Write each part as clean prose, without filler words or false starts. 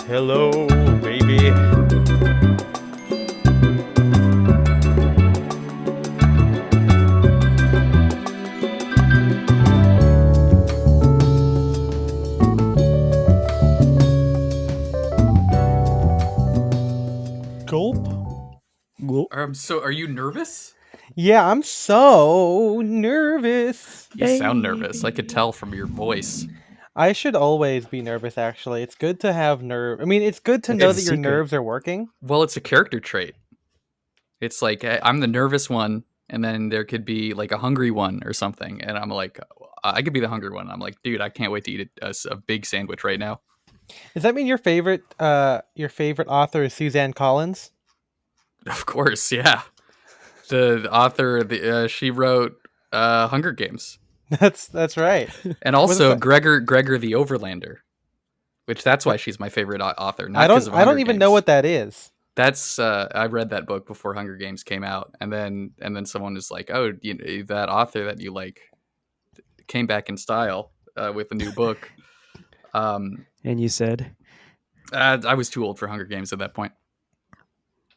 Hello, baby. Gulp. Gulp. So are you nervous? Yeah, I'm so nervous. You sound nervous. I could tell from your voice. I should always be nervous, actually. It's good to have nerve. I mean, it's good to know It's that a your secret. nerves are working. Well, it's a character trait. It's like I'm the nervous one, and then there could be like a hungry one or something, and I'm like, I could be the hungry one. I'm like, dude, I can't wait to eat a big sandwich right now. Does that mean your favorite author is Suzanne Collins? Of course, yeah. The author, she wrote Hunger Games, That's right. and also Gregor the Overlander, which that's why she's my favorite author. Not because of I don't Hunger even Games. know what that is. That's I read that book before Hunger Games came out, and then someone was like, "Oh, that author that you like came back in style with a new book." And you said, I was too old for Hunger Games at that point.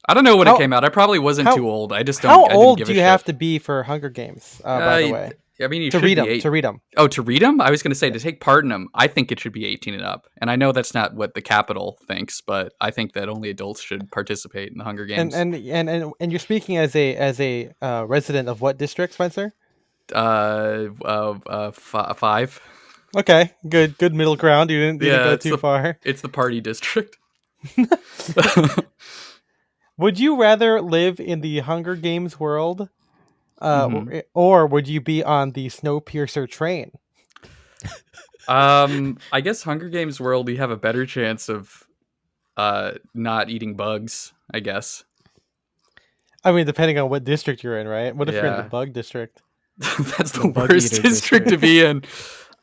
I don't know when it came out. I probably wasn't too old. I just don't. How I didn't old give do a you shit. have to be for Hunger Games? By the way, I mean, you to should read be them. To read them. Oh, to read them? I was going to say to take part in them. I think it should be 18 and up. And I know that's not what the Capitol thinks, but I think that only adults should participate in the Hunger Games. And you're speaking as a resident of what district, Spencer? 5. Okay, good middle ground. You didn't go too far. It's the party district. Would you rather live in the Hunger Games world, or would you be on the Snowpiercer train? I guess Hunger Games world, you have a better chance of not eating bugs, I guess. I mean, depending on what district you're in, right? What if you're in the Yeah. bug district? That's the bug worst eater district to be in.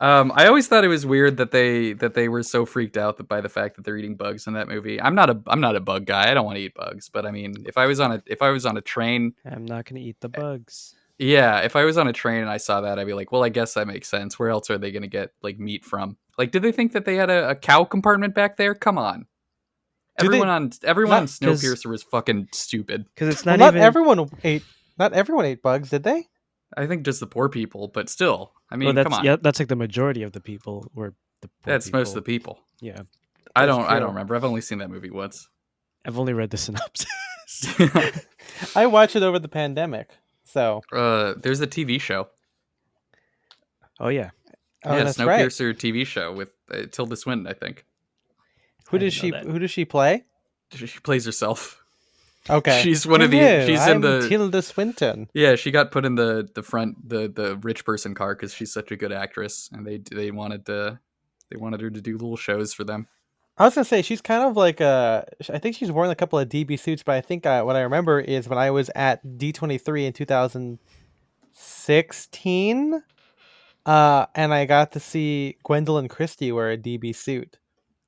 I always thought it was weird that they were so freaked out by the fact that they're eating bugs in that movie. I'm not a bug guy. I don't want to eat bugs, but I mean, if I was on a train, I'm not going to eat the bugs. yeah, if I was on a train and I saw that, I'd be like, well, I guess that makes sense. Where else are they going to get like meat from? Like, did they think that they had a cow compartment back there? Come on. Everyone on Snowpiercer was fucking stupid. Because it's not Not even... everyone ate bugs, did they? I think just the poor people, but still, I mean, Well, that's, come on. yeah, that's like the majority of the people were the poor That's people. most of the people. Yeah. I That's don't true. remember. I've only seen that movie once. I've only read the synopsis. I watched it over the pandemic, so There's a TV show. Oh, yeah. oh, Yeah, that's right. Snowpiercer TV show with Tilda Swinton, I think. Who I does didn't know that. Who does she play? She plays herself. Okay, She's one of the. Hello, She's I'm in the. Tilda Swinton. Yeah, she got put in the front the rich person car because she's such a good actress, and they wanted her to do little shows for them. I was gonna say she's kind of like I think she's worn a couple of DB suits, but I think what I remember is when I was at D23 in 2016, and I got to see Gwendolyn Christie wear a DB suit,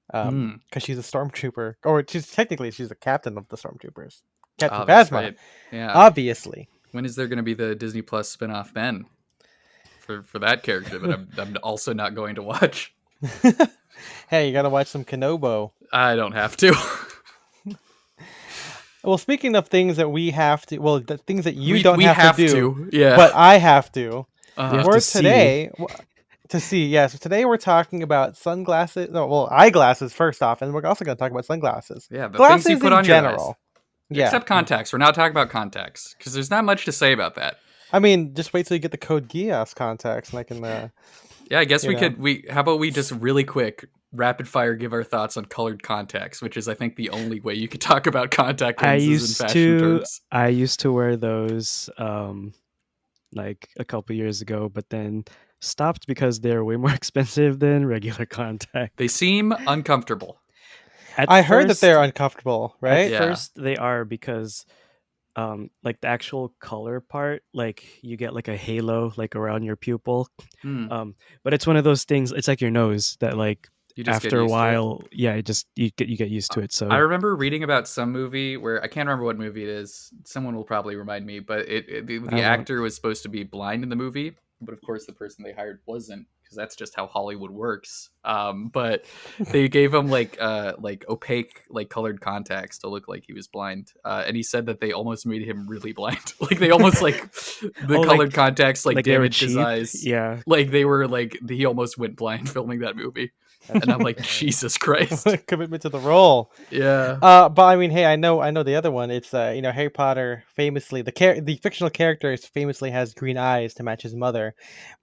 because she's a stormtrooper, or she's a captain of the stormtroopers, Captain That's Phasma, right. Yeah. obviously. When is there going to be the Disney Plus spinoff then? For that character that I'm also not going to watch. Hey, you gotta watch some Kenobo. I don't have to. Well, speaking of things that we have to, well, the things that you We don't have to do, Yeah. but I have to. have For to see. today, to see, yes. Today we're talking about sunglasses. No, well, eyeglasses first off, and we're also going to talk about sunglasses. Yeah, the Glasses things you put in on your general. eyes. Yeah, Except contacts. We're not talking about contacts because there's not much to say about that. I mean, just wait till you get the code GIAS contacts, and I can. Yeah, I guess You we know. could. How about we just really quick, rapid fire, give our thoughts on colored contacts, which is, I think, the only way you could talk about contact lenses in fashion terms. I used to wear those like a couple years ago, but then stopped because they're way more expensive than regular contact. They seem uncomfortable. I heard that they're uncomfortable, right? Yeah. First, they are because like the actual color part, like you get like a halo like around your pupil. Hmm. But it's one of those things. It's like your nose that like You just get after a used to it. while, yeah, you get used to it. So I remember reading about some movie where I can't remember what movie it is. Someone will probably remind me, but the won't. actor was supposed to be blind in the movie, but of course the person they hired wasn't because that's just how Hollywood works. But they gave him like opaque like colored contacts to look like he was blind, and he said that they almost made him really blind. Like they almost like the colored contacts like damaged his eyes. Yeah, like they were like he almost went blind filming that movie. And I'm like, Jesus Christ. Commitment to the role. Yeah. But I mean, hey, I know the other one. It's Harry Potter famously the fictional character famously has green eyes to match his mother,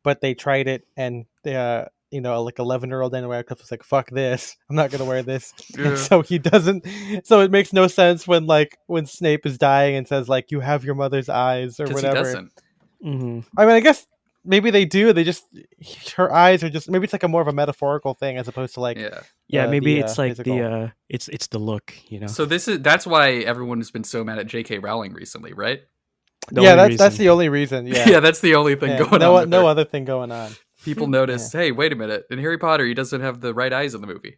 but they tried it and like 11-year-old Daniel Radcliffe was like, "Fuck this! I'm not gonna wear this." Yeah. And so he doesn't. So it makes no sense when Snape is dying and says like, "You have your mother's eyes" or whatever. He doesn't. Mm-hmm. I mean, I guess maybe they do. They just her eyes are just maybe it's like a more of a metaphorical thing as opposed to like maybe it's like physical. it's the look, So that's why everyone has been so mad at J.K. Rowling recently, right? That's the only reason. Yeah, yeah, that's the only thing going on. No other thing going on. People noticed, hey, wait a minute, in Harry Potter, he doesn't have the right eyes in the movie.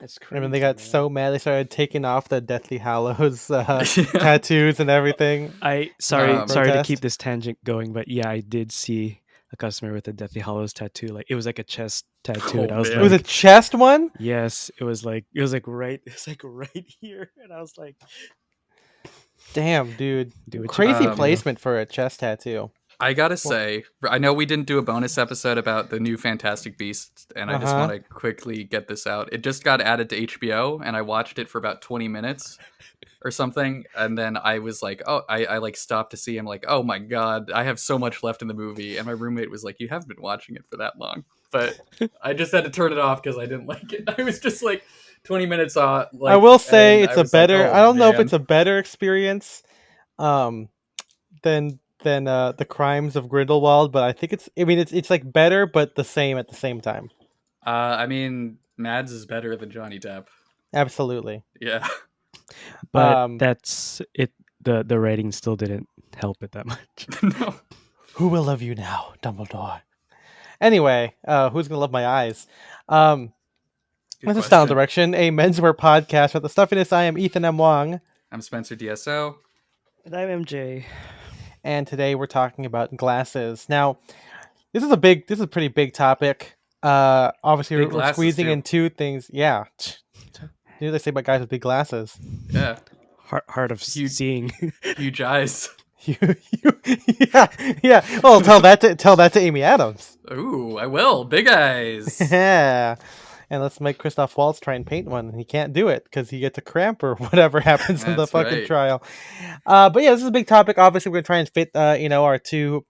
That's crazy. I mean, they got so mad they started taking off the Deathly Hallows tattoos and everything. Sorry to keep this tangent going, but yeah, I did see a customer with a Deathly Hallows tattoo. Like it was like a chest tattoo. And I was it was a chest one? Yes, it was right here, and I was like, damn, dude crazy placement for a chest tattoo. I gotta say, I know we didn't do a bonus episode about the new Fantastic Beasts, and I just want to quickly get this out. It just got added to HBO, and I watched it for about 20 minutes or something, and then I was like, oh, I like stopped to see him, like, oh my god, I have so much left in the movie, and my roommate was like, you haven't been watching it for that long, but I just had to turn it off because I didn't like it. I was just like 20 minutes off. Like, I will say it's a better. Like, oh, I don't know if it's a better experience, than the Crimes of Grindelwald, but I think it's like better, but the same at the same time. I mean, Mads is better than Johnny Depp. Absolutely. Yeah. But that's it. The writing still didn't help it that much. No. Who will love you now, Dumbledore? Anyway, who's gonna love my eyes? This is Style Direction, a menswear podcast with the stuffiness. I am Ethan M. Wong. I'm Spencer DSO. And I'm MJ. And today we're talking about glasses. Now, this is a pretty big topic. Obviously, we're squeezing in two things. Yeah. You know they say about guys with big glasses. Yeah. Hard of seeing. Huge eyes. Yeah. Well, tell that to Amy Adams. Ooh, I will. Big eyes. Yeah. And let's make Christoph Waltz try and paint one. He can't do it because he gets a cramp or whatever happens in the fucking trial. But yeah, this is a big topic. Obviously, we're going to try and fit, our two.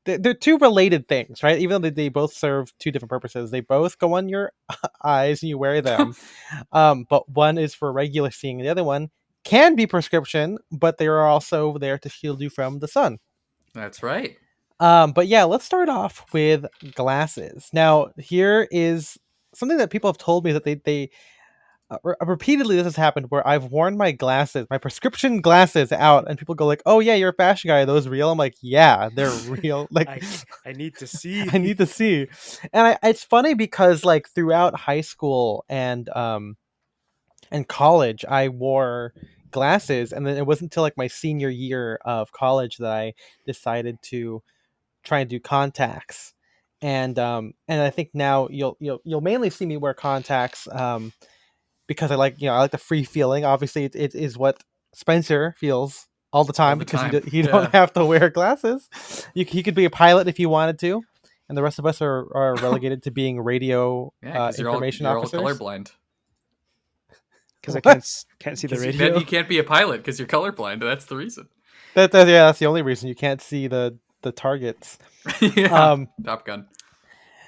They're two related things, right? Even though they both serve two different purposes. They both go on your eyes and you wear them. But one is for regular seeing. The other one can be prescription, but they are also there to shield you from the sun. That's right. But yeah, let's start off with glasses. Now, here is something that people have told me that they repeatedly this has happened where I've worn my prescription glasses out, and people go like, "Oh yeah, you're a fashion guy. Are those real?" I'm like, "Yeah, they're real." Like, I need to see. I need to see. And it's funny because like throughout high school and college, I wore glasses, and then it wasn't until like my senior year of college that I decided to try and do contacts. And I think now you'll mainly see me wear contacts because I like the free feeling. Obviously, it is what Spencer feels all the time because he don't have to wear glasses. He could be a pilot if you wanted to, and the rest of us are relegated to being radio information officers. You're all colorblind. Because I can't see the radio. You can't be a pilot because you're colorblind. That's the reason. That's the only reason. You can't see the targets. Top Gun.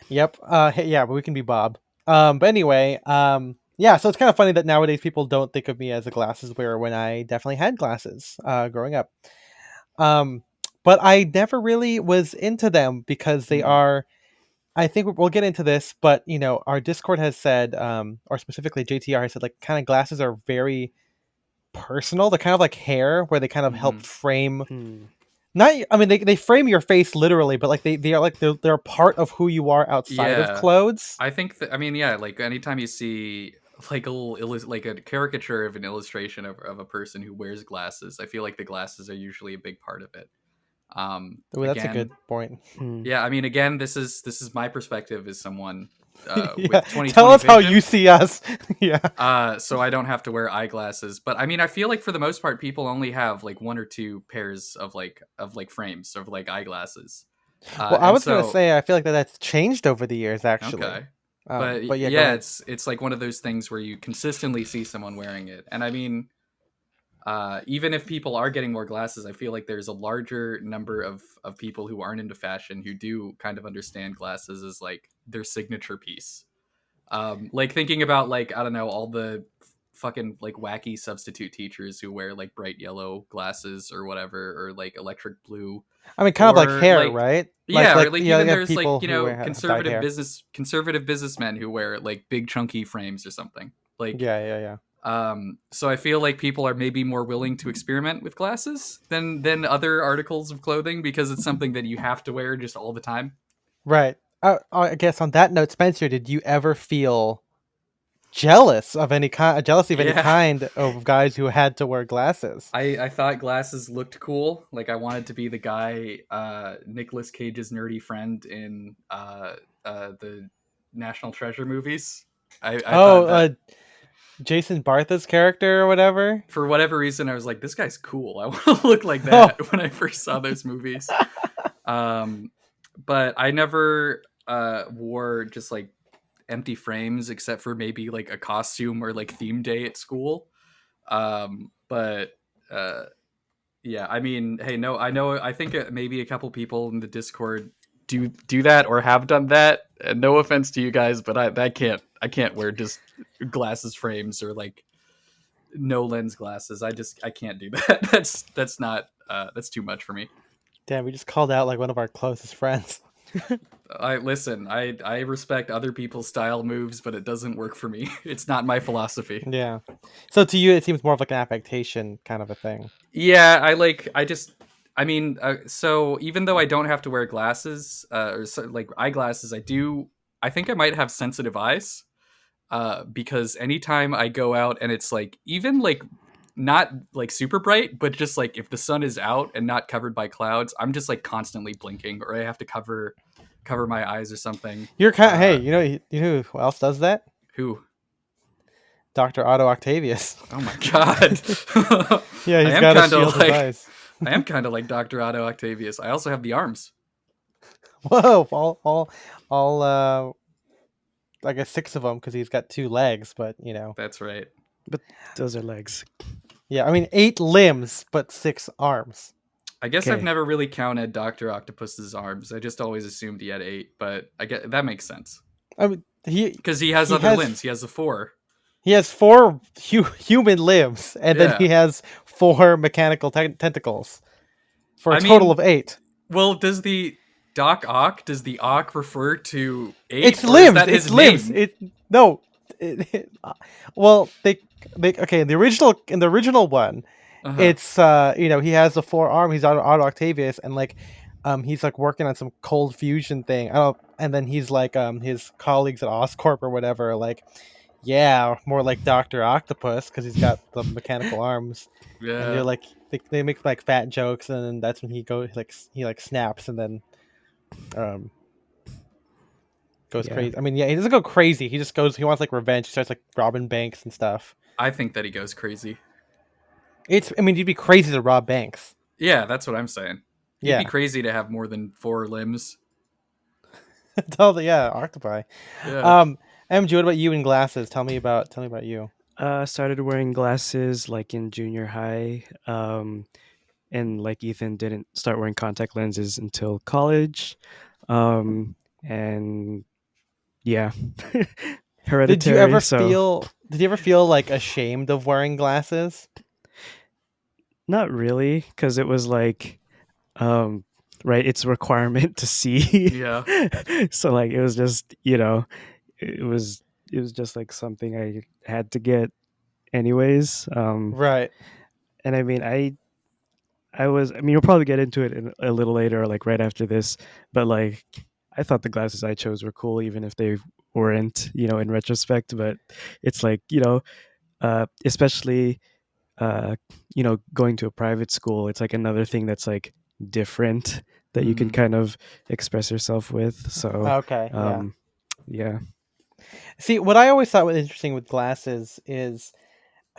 Yep. Yeah, but we can be Bob. But anyway, yeah, so it's kind of funny that nowadays people don't think of me as a glasses wearer when I definitely had glasses growing up. But I never really was into them because they are, I think we'll get into this, but our Discord has said, or specifically JTR has said, like, kind of glasses are very personal. They're kind of like hair, where they kind of help frame. Not, I mean, they frame your face literally, but like they are like they're a part of who you are outside of clothes. I think like anytime you see like a caricature of an illustration of a person who wears glasses, I feel like the glasses are usually a big part of it. Oh, that's a good Again, point. Hmm. yeah, I mean, again, this is my perspective as someone Yeah, with tell 2020 us how you vision. see us. Yeah. So I don't have to wear eyeglasses. But I mean, I feel like for the most part, people only have like one or two pairs of like frames of like eyeglasses. Well, I And was gonna so say I feel like that's changed over the years, actually. okay, but But yeah, go yeah, ahead. it's like one of those things where you consistently see someone wearing it. And I mean, even if people are getting more glasses, I feel like there's a larger number of people who aren't into fashion who do kind of understand glasses as like their signature piece. Like thinking about like I don't know all the fucking like wacky substitute teachers who wear like bright yellow glasses or whatever, or like electric blue, I mean, kind of like or hair, like right? yeah, or Like like you know, even you have there's like people who have dyed hair. conservative businessmen who wear like big chunky frames or something like. Yeah, yeah, yeah. So I feel like people are maybe more willing to experiment with glasses than other articles of clothing because it's something that you have to wear just all the time. Right. I guess on that note, Spencer, did you ever feel jealous of any kind, jealousy of any Yeah, kind of guys who had to wear glasses? I thought glasses looked cool. Like I wanted to be the guy, Nicolas Cage's nerdy friend in the National Treasure movies. I Oh, thought that Jason Bartha's character or whatever. for whatever reason I was like, this guy's cool. I want to look like Oh, that when I first saw those movies. Um, but I never wore just like empty frames except for maybe like a costume or like theme day at school. But uh, yeah, I mean, hey, no, I know. I think maybe a couple people in the Discord do that or have done that. No offense to you guys, but I can't wear just glasses frames or like no lens glasses. I can't do that. That's not that's too much for me. damn! We just called out like one of our closest friends. I listen. I respect other people's style moves, but it doesn't work for me. It's not my philosophy. Yeah. So to you, it seems more of like an affectation kind of a thing. Yeah, I like. I just. I mean, so even though I don't have to wear glasses or so, like eyeglasses, I do. I think I might have sensitive eyes because anytime I go out and it's like even like not like super bright, but just like if the sun is out and not covered by clouds, I'm just like constantly blinking, or I have to cover my eyes or something. You're kind of, hey, you know who else does that? Who? Dr. Otto Octavius. Oh my god. Yeah, I he's am got to kind of shield his like eyes. I am kind of like Dr. Otto Octavius. I also have the arms. Whoa, all I guess six of them because he's got two legs, but you know, That's right. But those are legs. yeah, I mean eight limbs but six arms. I guess I've Okay. never really counted Dr. Octopus's arms. I just always assumed he had 8, but I get that makes sense. I mean, Cuz he has he other has limbs. He has the 4. he has four human limbs, and then he Yeah. has four mechanical tentacles for a I total mean, of eight. well, does the Doc Ock, does the Ock refer to 8 It's or is limbs. that It's his limbs. name? It no. Well, they okay in the original one, Uh-huh. it's you know he has the forearm. He's Otto Octavius, and like he's like working on some cold fusion thing. I don't. And then he's like his colleagues at Oscorp or whatever are like, yeah, more like Doctor Octopus because he's got the mechanical arms. And they're Yeah. like they make like fat jokes, and then that's when he like snaps, and then um goes Yeah. crazy. I mean, yeah, he doesn't go crazy. He just goes. He wants like revenge. He starts like robbing banks and stuff. I think that he goes crazy. It's. I mean, you'd be crazy to rob banks. Yeah, that's what I'm saying. You'd be Yeah, crazy to have more than 4 limbs. tell the yeah octopi. Yeah. Um, MG, what about you in glasses? Tell me about you. Started wearing glasses like in junior high. And like Ethan didn't start wearing contact lenses until college. And yeah, hereditary. So Did you ever feel like ashamed of wearing glasses? not really, because it was like, right, it's a requirement to see. Yeah. So like it was just, it was it was just like something I had to get anyways. Right. And I mean, I mean, we'll probably get into it a little later, or like right after this, but like, I thought the glasses I chose were cool, even if they weren't, in retrospect. But it's like, especially, going to a private school, it's like another thing that's like different that you can kind of express yourself with. So, Okay, yeah. yeah. See, what I always thought was interesting with glasses is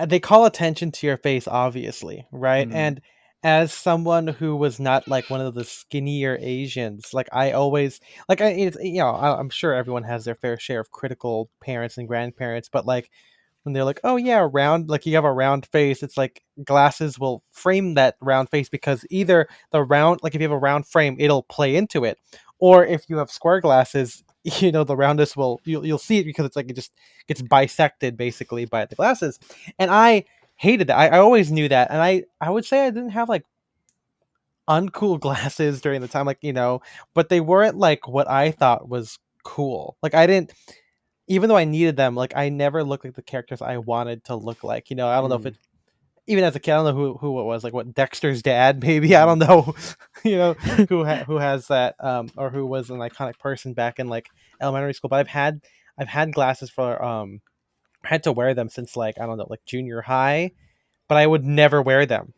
they call attention to your face, obviously, right? Mm-hmm. And as someone who was not like one of the skinnier Asians, like I always like I'm sure everyone has their fair share of critical parents and grandparents, but like when they're like, "Oh yeah, round," like you have a round face. It's like glasses will frame that round face because either the round, like if you have a round frame, it'll play into it, or if you have square glasses, the roundness will you'll see it because it's like it just gets bisected basically by the glasses. And I hated that. I always knew that, and I would say I didn't have like uncool glasses during the time, like but they weren't like what I thought was cool. Like I didn't even though I needed them, like I never looked like the characters I wanted to look like. I don't know if Mm, it even as a kid, I don't know who it was, like what Dexter's dad, maybe I Mm-hmm. don't know, who has that or who was an iconic person back in like elementary school. But I've had glasses for I had to wear them since like I don't know like junior high, but I would never wear them.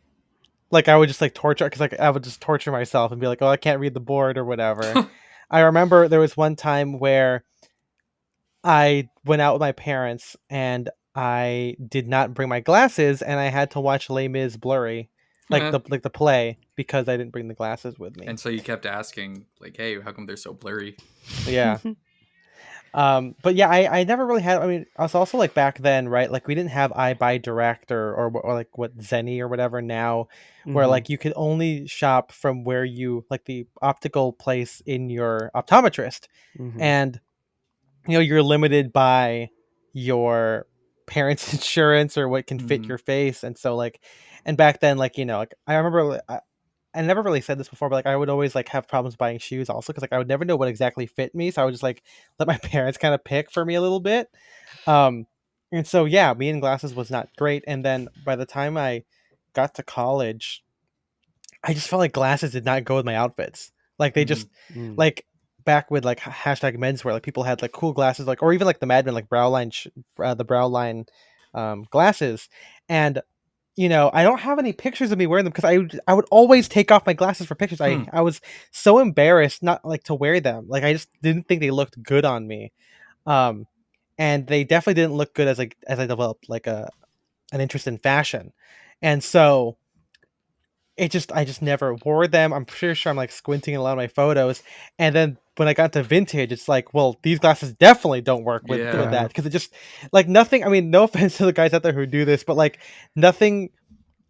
Like I would just like torture because like I would just torture myself and be like, oh, I can't read the board or whatever. I remember there was one time where I went out with my parents and I did not bring my glasses and I had to watch Les Mis blurry, like the play because I didn't bring the glasses with me. And so you kept asking, like, "Hey, how come they're so blurry?" Yeah. But yeah, I never really had. I mean, I was also like back then, right? Like we didn't have I Buy Direct or like what Zenny or whatever now, where mhm, like you could only shop from where you like the optical place in your optometrist, mhm, and you're limited by your parents' insurance or what can fit Mm-hmm. your face. And so like and back then like like I remember I never really said this before, but like I would always like have problems buying shoes also because like I would never know what exactly fit me, so I would just like let my parents kind of pick for me a little bit. um and so yeah, me and glasses was not great, and then by the time I got to college I just felt like glasses did not go with my outfits. Like they Mm-hmm. just mm, like back with like hashtag menswear, like people had like cool glasses, like or even like the Mad Men like brow line, the brow line glasses, and I don't have any pictures of me wearing them because I would always take off my glasses for pictures. Hmm. I was so embarrassed not like to wear them. Like I just didn't think they looked good on me. Um, and they definitely didn't look good as I developed like an interest in fashion, and so I just never wore them. I'm pretty sure I'm like squinting in a lot of my photos. And then when I got to vintage, it's like, well, these glasses definitely don't work with Yeah. that yeah, because it just like nothing. I mean, no offense to the guys out there who do this, but like nothing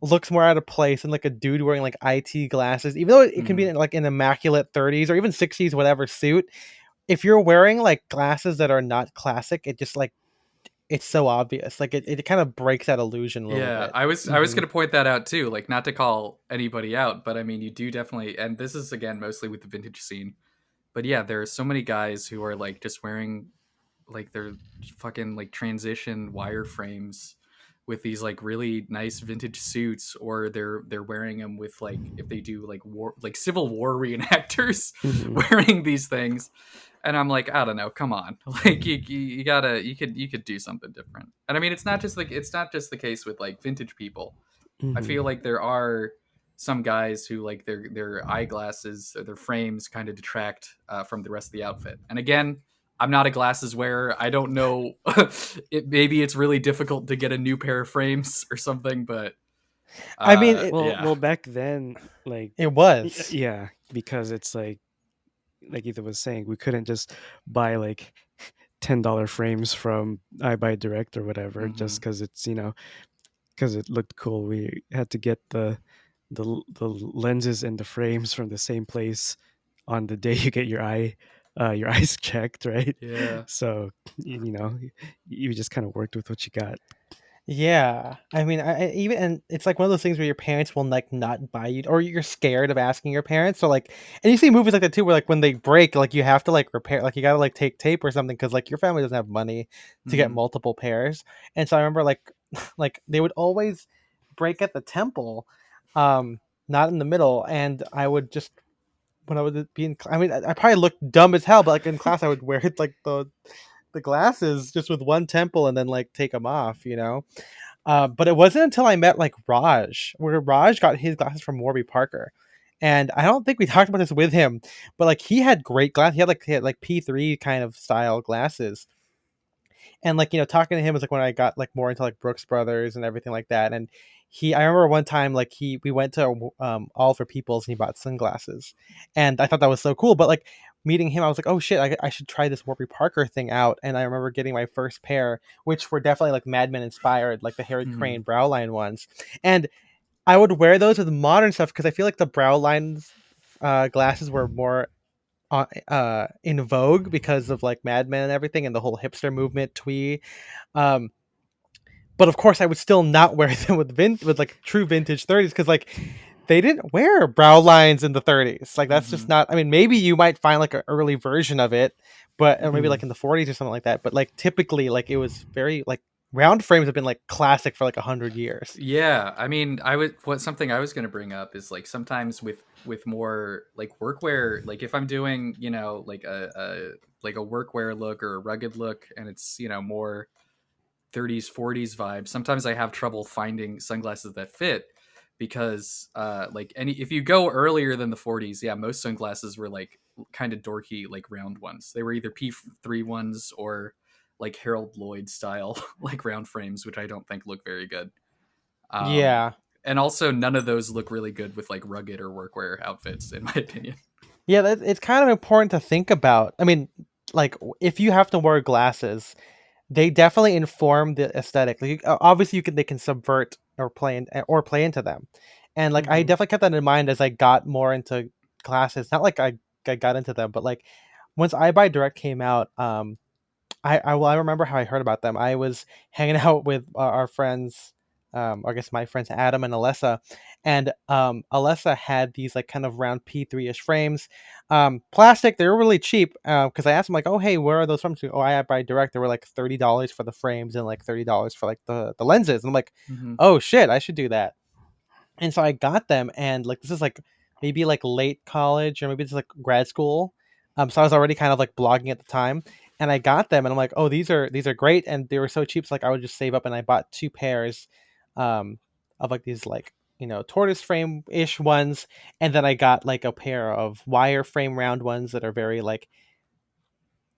looks more out of place than like a dude wearing like IT glasses, even though it can be Mm-hmm. in, like an immaculate 30s or even 60s, whatever suit. If you're wearing like glasses that are not classic, it just like it's so obvious. Like it kind of breaks that illusion a little Yeah, bit. I was mhm, gonna point that out too. Like, not to call anybody out, but I mean, you do definitely, and this is again mostly with the vintage scene. But yeah, there are so many guys who are like just wearing like their fucking like transition wireframes with these like really nice vintage suits, or they're wearing them with like if they do like war like Civil War reenactors mhm, wearing these things. And I'm like, I don't know, come on. Like you gotta you could do something different. And I mean, it's not just the case with like vintage people. I mhm, feel like there are some guys who like their eyeglasses or their frames kind of detract from the rest of the outfit. And again, I'm not a glasses wearer. I don't know. Maybe it's really difficult to get a new pair of frames or something, but I mean, yeah. Well, back then, like, it was. yeah, because it's like Ethan was saying, we couldn't just buy like $10 frames from I Buy Direct or whatever Mm-hmm. just because it's because it looked cool. We had to get the lenses and the frames from the same place on the day you get your eyes checked, right? Yeah. So you just kind of worked with what you got. Yeah, I mean, even and it's like one of those things where your parents will like not buy you, or you're scared of asking your parents. So like, and you see movies like that too, where like when they break, like you have to like repair, like you gotta like take tape or something because like your family doesn't have money to get Mm-hmm. multiple pairs. And so I remember like, like they would always break at the temple, um, not in the middle, and I would just when I would be in, I mean, I probably looked dumb as hell, but like in class, I would wear it like the glasses just with one temple and then like take them off. But it wasn't until I met like Raj, where Raj got his glasses from Warby Parker, And I don't think we talked about this with him, but like he had great glass. He had like P3 kind of style glasses, and like talking to him was like when I got like more into like Brooks Brothers and everything like that. And I remember one time like we went to All for People's and he bought sunglasses, and I thought that was so cool. But like meeting him, I was like, oh shit, I should try this Warby Parker thing out. And I remember getting my first pair, which were definitely like Mad Men inspired, like the Harry Mm-hmm. Crane brow line ones. And I would wear those with modern stuff because I feel like the brow lines glasses were more in vogue because of like Mad Men and everything and the whole hipster movement, twee. Um, but of course, I would still not wear them with like true vintage 30s because like they didn't wear brow lines in the 30s. Like that's Mm-hmm. just not. I mean, maybe you might find like an early version of it, but or maybe Mm. like in the 40s or something like that. But like typically, like it was very like round frames have been like classic for like 100 years. Yeah, I mean, something I was going to bring up is like sometimes with more like workwear, like if I'm doing, like a workwear look or a rugged look and it's, more 30s 40s vibe, sometimes I have trouble finding sunglasses that fit because like any if you go earlier than the 40s, yeah, most sunglasses were like kind of dorky like round ones. They were either P3 ones or like Harold Lloyd style like round frames, which I don't think look very good. Um, Yeah, and also, none of those look really good with like rugged or workwear outfits, in my opinion. yeah, it's kind of important to think about. I mean, like if you have to wear glasses, they definitely inform the aesthetic. Like, obviously, they can subvert or play into them, and like I Mm-hmm. definitely kept that in mind as I got more into classes. Not like I got into them, but like once iBuy Direct came out, I remember how I heard about them. I was hanging out with our friends, I guess my friends Adam and Alessa, and Alessa had these like kind of round P3 ish frames, plastic. They were really cheap because I asked them like, oh hey, where are those from? Oh, I buy direct. They were like $30 for the frames and like $30 for like the lenses. And I'm like, Mm-hmm. oh shit, I should do that. And so I got them, and like this is like maybe like late college or maybe it's like grad school. So I was already kind of like blogging at the time, and I got them, and I'm like, oh, these are great, and they were so cheap. So like I would just save up, and I bought two pairs, um, of like these like tortoise frame ish ones, and then I got like a pair of wire frame round ones that are very like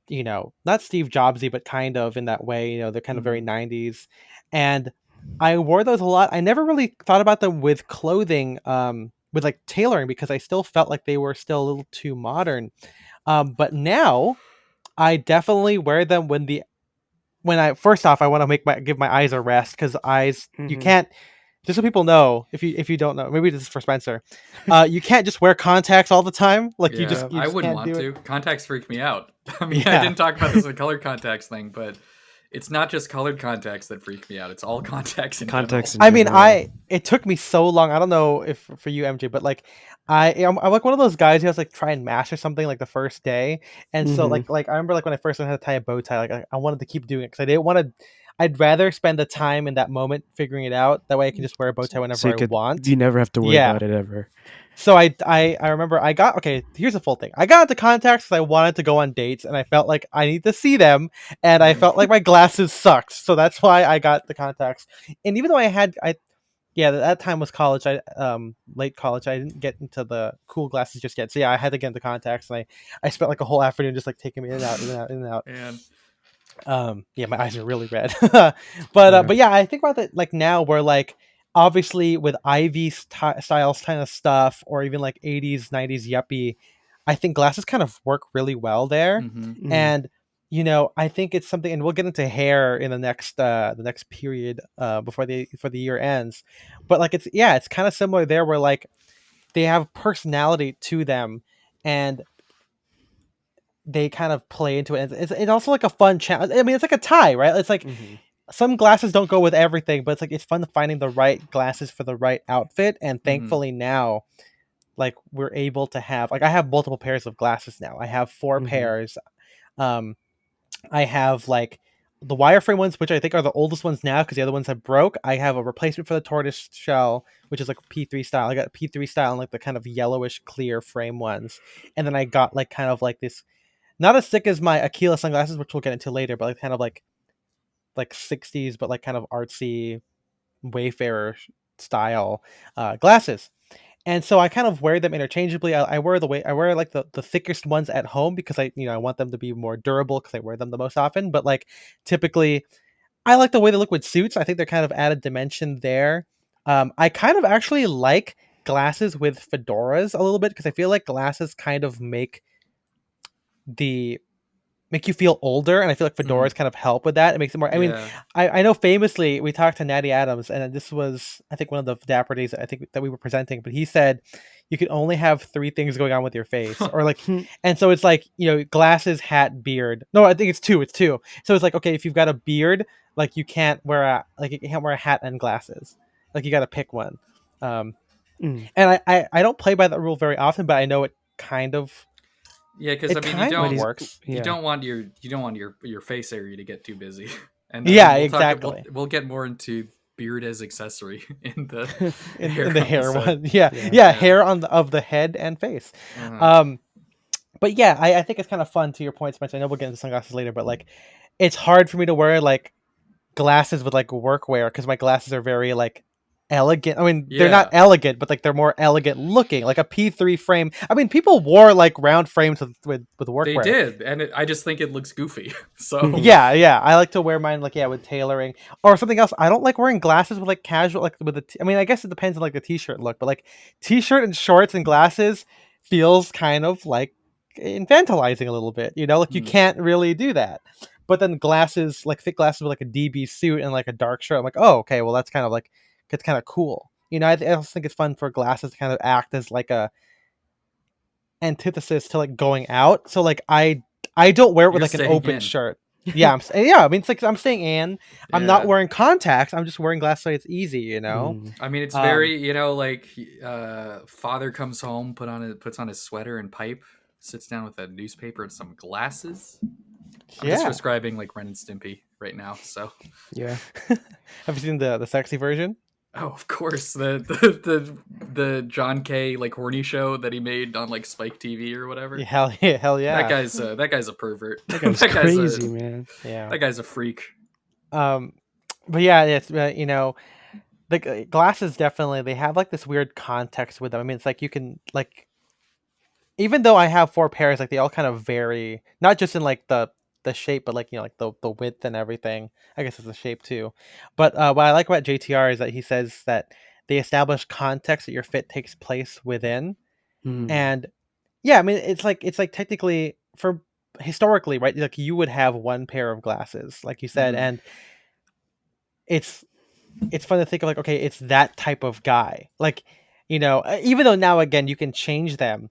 not Steve Jobsy, but kind of in that way. They're kind of very Mm-hmm. 90s. And I wore those a lot. I never really thought about them with clothing, with like tailoring, because I still felt like they were still a little too modern. But now I definitely wear them when I first off I want to give my eyes a rest, because eyes you Mm-hmm. can't, just so people know, if you don't know, maybe this is for Spencer. You can't just wear contacts all the time. Like you Yeah, just you I just wouldn't can't want do it. to. Contacts freak me out. I mean, I Yeah. didn't talk about this in a colored contacts thing, but it's not just colored contacts that freak me out. It's all contacts in Contacts general. in I mean, general. it took me so long. I don't know if for you, MJ, but like I'm like one of those guys who has like try and master something like the first day, and so Mm-hmm. like I remember like when I first learned how to tie a bow tie, like I wanted to keep doing it because I didn't want to. I'd rather spend the time in that moment figuring it out. That way, I can just wear a bow tie So whenever you I could want. you never have to worry Yeah. about it ever. So I remember I got, okay. Here's the full thing. I got into contacts because I wanted to go on dates, and I felt like I need to see them, and I Mm-hmm. felt like my glasses sucked. So that's why I got the contacts. And even though I yeah, that time was college. Late college. I didn't get into the cool glasses just yet. So yeah, I had to get into contacts, and I spent like a whole afternoon just like taking them in and out, in and out, in and out. And Yeah, my eyes are really red. Yeah. But yeah, I think about it like now, where like obviously with Ivy styles kind of stuff, or even like 80s 90s yuppie, I think glasses kind of work really well there. mm-hmm. Mm-hmm. And I think it's something, and we'll get into hair in the next period before the year ends. But like it's kind of similar there, where like they have personality to them, and they kind of play into it. It's also like a fun challenge. I mean, it's like a tie, right? It's like Mm-hmm. some glasses don't go with everything, but it's like it's fun finding the right glasses for the right outfit. And Mm-hmm. thankfully now, like we're able to have, like I have multiple pairs of glasses now. I have four Mm-hmm. pairs. Um, I have like the wireframe ones, which I think are the oldest ones now because the other ones have broke. I have a replacement for the tortoise shell, which is like P3 style. I got P3 style and like the kind of yellowish clear frame ones, and then I got like kind of like this, not as thick as my Aquila sunglasses, which we'll get into later, but like kind of like 60s, but like kind of artsy Wayfarer style glasses. And so I kind of wear them interchangeably. I wear like the thickest ones at home because I want them to be more durable because I wear them the most often. But like typically, I like the way they look with suits. I think they're kind of added dimension there. I kind of actually like glasses with fedoras a little bit because I feel like glasses kind of the make you feel older, and I feel like fedoras kind of help with that. It makes it more. I mean, Yeah. I know famously we talked to Natty Adams, and this was I think one of the Dapper days I think that we were presenting, but he said you can only have three things going on with your face, or like, and so it's like glasses, hat, beard. No, I think it's two. It's two. So it's like okay, if you've got a beard, like you can't wear a hat and glasses. Like you got to pick one. And I don't play by that rule very often, but I know it kind of Yeah, because I mean, you don't works. you don't want your face area to get too busy. And I Yeah, mean, exactly. we'll get more into beard as accessory in the in hair the hair episode. one. Yeah, hair on of the head and face. Uh-huh. But yeah, I think it's kind of fun to your point, Spencer. I know we'll get into sunglasses later, but like it's hard for me to wear like glasses with like workwear because my glasses are very like elegant. I mean, they're not Yeah, elegant, but like they're more elegant looking, like a P3 frame. I mean, people wore like round frames with they workwear. did, and I just think it looks goofy. So Yeah. I like to wear mine like with tailoring or something else. I don't like wearing glasses with like casual like with the. I mean, I guess it depends on like the t-shirt look, but like t-shirt and shorts and glasses feels kind of like infantilizing a little bit. Like you can't really do that. But then glasses, like thick glasses with like a DB suit and like a dark shirt, I'm like, oh, okay, well that's kind of like it's kind of cool. I also think it's fun for glasses to kind of act as like a antithesis to like going out. So like I don't wear it with you're like an staying open in. shirt. Yeah. I mean, it's like I'm staying in. I'm not Yeah. wearing contacts. I'm just wearing glasses so it's easy. I mean, it's Um, very like father comes home, puts on his sweater and pipe, sits down with a newspaper and some glasses. I'm just yeah. describing like Ren and Stimpy right now. So Yeah. Have you seen the sexy version? oh, of course, the John K like horny show that he made on like Spike TV or whatever. Yeah, hell yeah. That guy's a pervert. That guy's that guy's crazy, man. Yeah. that guy's a freak. But yeah, it's the glasses definitely they have like this weird context with them. I mean, it's like you can like even though I have four pairs, like they all kind of vary, not just in like the shape, but like like the width and everything. I guess it's the shape too. But what I like about JTR is that he says that they establish context that your fit takes place within, and yeah, I mean it's like technically for historically, right? Like you would have one pair of glasses, like you said, and it's it's fun to think of like okay, it's that type of guy, like even though now again you can change them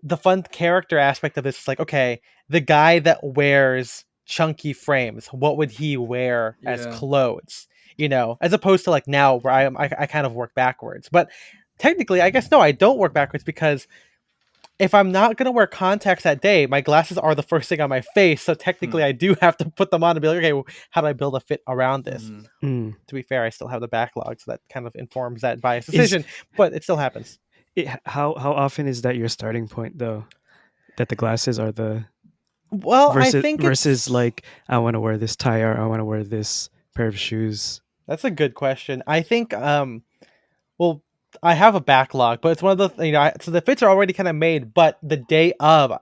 the fun character aspect of this is like, okay, the guy that wears chunky frames, what would he wear as Yeah. clothes? As opposed to like now where I kind of work backwards. But technically, I guess no, I don't work backwards because if I'm not gonna wear contacts that day, my glasses are the first thing on my face. So technically, I do have to put them on and be like, okay, well, how do I build a fit around this? To be fair, I still have the backlog, so that kind of informs that bias decision, but it still happens. How often is that your starting point though? That the glasses are the Well, I think versus like I want to wear this tie or I want to wear this pair of shoes. that's a good question. I think well, I have a backlog, but it's one of the so the fits are already kind of made, but the day of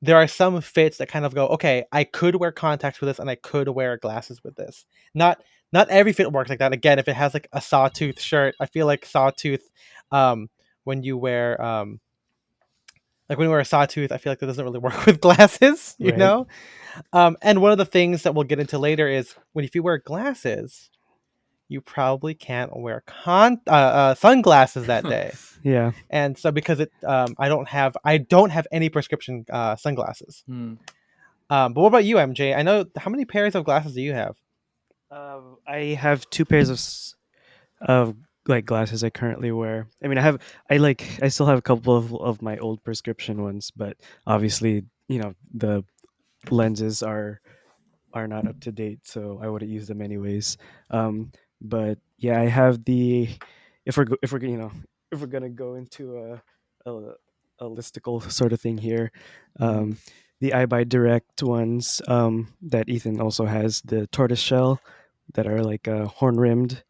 there are some fits that kind of go, okay, I could wear contacts with this and I could wear glasses with this. Not every fit works like that. Again, if it has like a sawtooth shirt, I feel like sawtooth um when you wear like when you wear a sawtooth, I feel like that doesn't really work with glasses, Right. And one of the things that we'll get into later is if you wear glasses, you probably can't wear sunglasses that day. Yeah. And so because I don't have any prescription sunglasses. But what about you, MJ? I know how many pairs of glasses do you have? I have two pairs of like glasses I currently wear. I mean, I still have a couple of my old prescription ones, but obviously, the lenses are not up to date, so I wouldn't use them anyways. But yeah, I have the if we're gonna go into a listicle sort of thing here, the I Buy Direct ones that Ethan also has, the tortoise shell that are like horn rimmed.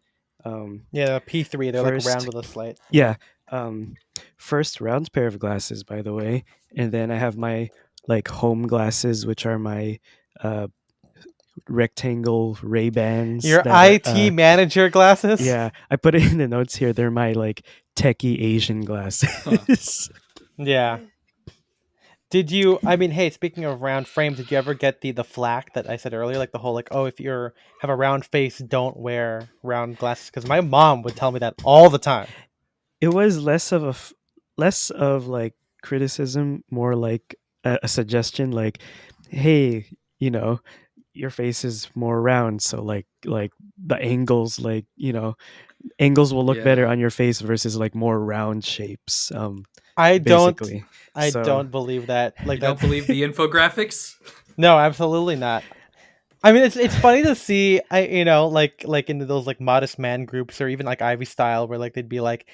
Yeah, P3. They're like round First, with a slight. yeah. Um, first round pair of glasses, by the way, and then I have my like home glasses, which are my uh, rectangle Ray Bans Your that are IT manager glasses. yeah, I put it in the notes here. They're my like techie Asian Huh. glasses. Yeah. Did you? I mean, hey, speaking of round frames, did you ever get the flack that I said earlier, like the whole like, oh, if you're have a round face, don't wear round glasses? Because my mom would tell me that all the time. It was less of like criticism, more like a suggestion, like, hey, you know, your face is more round, so like the angles, like angles will look better Yeah. on your face versus like more round shapes. I don't, Basically. I So don't believe that. Like You don't that. believe the infographics? No, absolutely not. I mean, it's funny to see. Like into those like modest man groups or even like Ivy Style, where like they'd be like,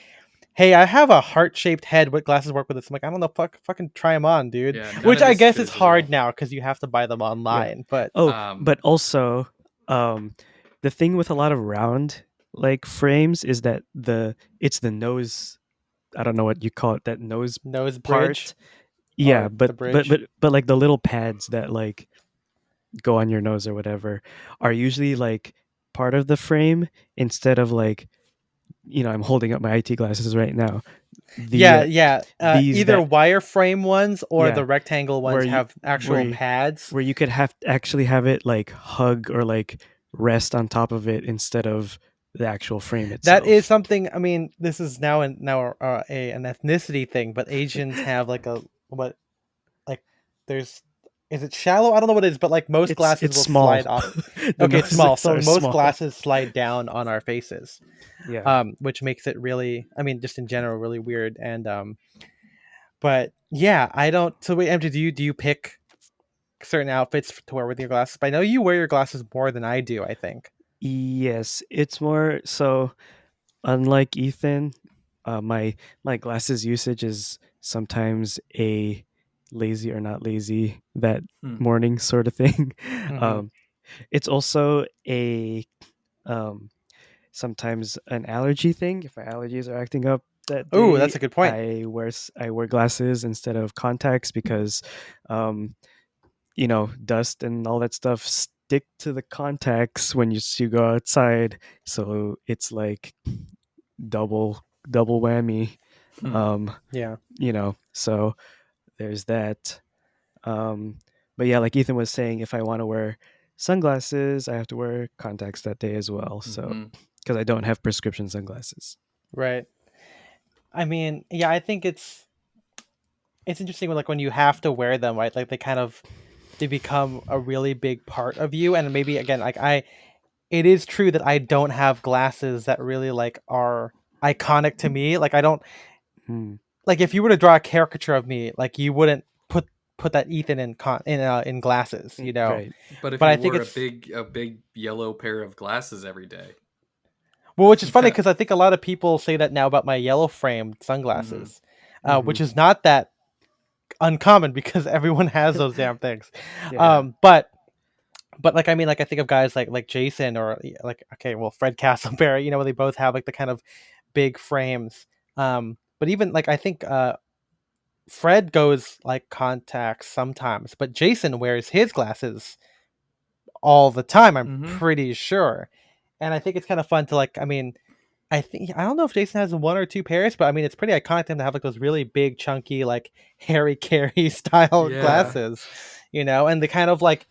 "Hey, I have a heart shaped head. What glasses work with this?" I'm like, I don't know. Fucking try them on, dude. Yeah, none Which of I this guess is is real. hard now because you have to buy them yeah. online. But Oh, Um, but also, um, the thing with a lot of round like frames is that it's the nose. I don't know what you call it. That nose nose bridge part. Yeah, or but the bridge. like the little pads that like go on your nose or whatever are usually like part of the frame instead of like I'm holding up my IT glasses right now. The Yeah, yeah. these Either that wireframe ones or yeah the rectangle where ones you have actual pads. where you could have actually have it like hug or like rest on top of it instead of the actual frame That is itself. something. I mean, this is now an ethnicity thing, but Asians have like a what like there's is it shallow? I don't know what it is, but like most glasses It's will slide small. off. The Okay, it's small. noses So are most small. glasses slide down on our faces, Yeah. which makes it really, I mean, just in general, really weird. And but yeah, I don't. So wait, MJ, do you pick certain outfits to wear with your glasses? But I know you wear your glasses more than I do. I think. Yes, it's more so. Unlike Ethan, my glasses usage is sometimes a lazy or not lazy that hmm. morning sort of thing. Hmm. Um, it's also a um, sometimes an allergy thing. If my allergies are acting up that Oh, day, that's a good point. I wear glasses instead of contacts because um, dust and all that stuff stick to the contacts when you go outside. So it's like double whammy. Hmm. Um, Yeah. so there's that. Um, but yeah, like Ethan was saying, if I want to wear sunglasses, I have to wear contacts that day as well. So Mm-hmm. because I don't have prescription sunglasses. Right. I mean, yeah, I think it's interesting when like when you have to wear them, right? Like they become a really big part of you. And maybe again, like it is true that I don't have glasses that really like are iconic to me. Like I don't Hmm. like if you were to draw a caricature of me, like you wouldn't put that Ethan in glasses, Right. But if But you I think wore a it's big yellow pair of glasses every day, well, which is funny that because I think a lot of people say that now about my yellow framed mm-hmm. sunglasses, Hmm. which is not that uncommon because everyone has those damn things. Yeah. Yeah. Um, but like I mean, like I think of guys like Jason or like okay, well Fred Castleberry, they both have like the kind of big frames. But even like I think Fred goes like contacts sometimes, but Jason wears his glasses all the time. I'm Mm-hmm. pretty sure, and I think it's kind of fun to like. I mean, I don't know if Jason has one or two pairs, but I mean it's pretty iconic to him to have like those really big, chunky, like Harry Carey style Yeah. glasses, and they kind of like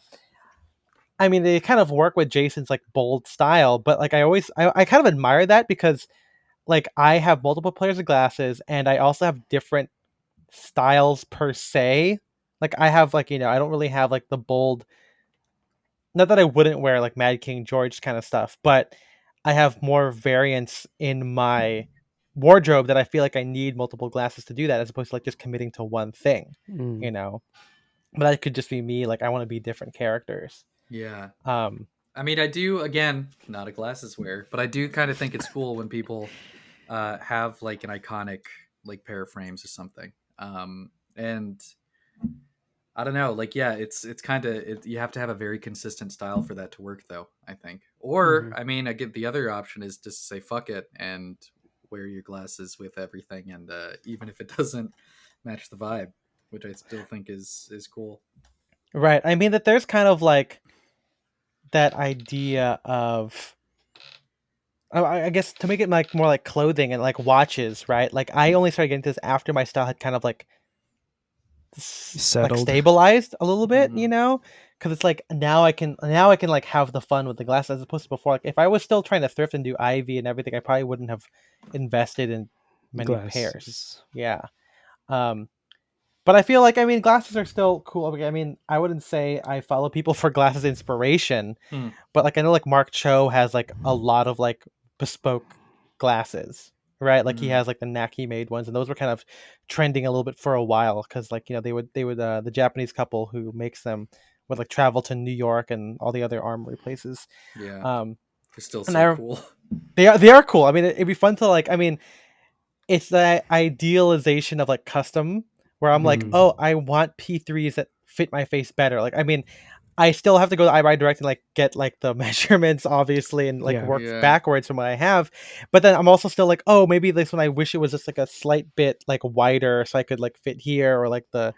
I mean they kind of work with Jason's like bold style, but like I kind of admire that because like I have multiple pairs of glasses and I also have different styles per se. Like I have like I don't really have like the bold. Not that I wouldn't wear like Mad King George kind of stuff, but I have more variance in my wardrobe that I feel like I need multiple glasses to do that, as opposed to like just committing to one thing, Mm. you know. But that could just be me. Like I want to be different characters. Yeah. Um, I mean, I do, again, not a glasses wearer, but I do kind of think it's cool when people have like an iconic like pair of frames or something. And I don't know, like yeah, it's kind of you have to have a very consistent style for that to work, though. I think, or Hmm. I mean, I get the other option is just say fuck it and wear your glasses with everything, and even if it doesn't match the vibe, which I still think is cool. Right. I mean that there's kind of like that idea of I guess to make it like more like clothing and like watches, right? Like I only started getting this after my style had kind of like like Settled. stabilized a little bit, Mhm. because it's like now I can like have the fun with the glasses as opposed to before. Like if I was still trying to thrift and do Ivy and everything, I probably wouldn't have invested in many pairs. Glasses. Yeah. Um, but I feel like I mean glasses are still cool. I mean I wouldn't say I follow people for glasses inspiration, Hmm. but like I know like Mark Cho has like a lot of like bespoke glasses, right? Like he Mhm. has like the Naki made ones, and those were kind of trending a little bit for a while because like they would the Japanese couple who makes them would like travel to New York and all the other armory places. Yeah, Um, they're still and so cool. they are cool. I mean it'd be fun to like. I mean it's the idealization of like custom where I'm like, Mm. oh, I want P3s that fit my face better. Like I mean I still have to go to iBuy Direct and like get like the measurements obviously and like Yeah. work Yeah, backwards from what I have. But then I'm also still like, oh, maybe this one I wish it was just like a slight bit like wider so I could like fit here or like the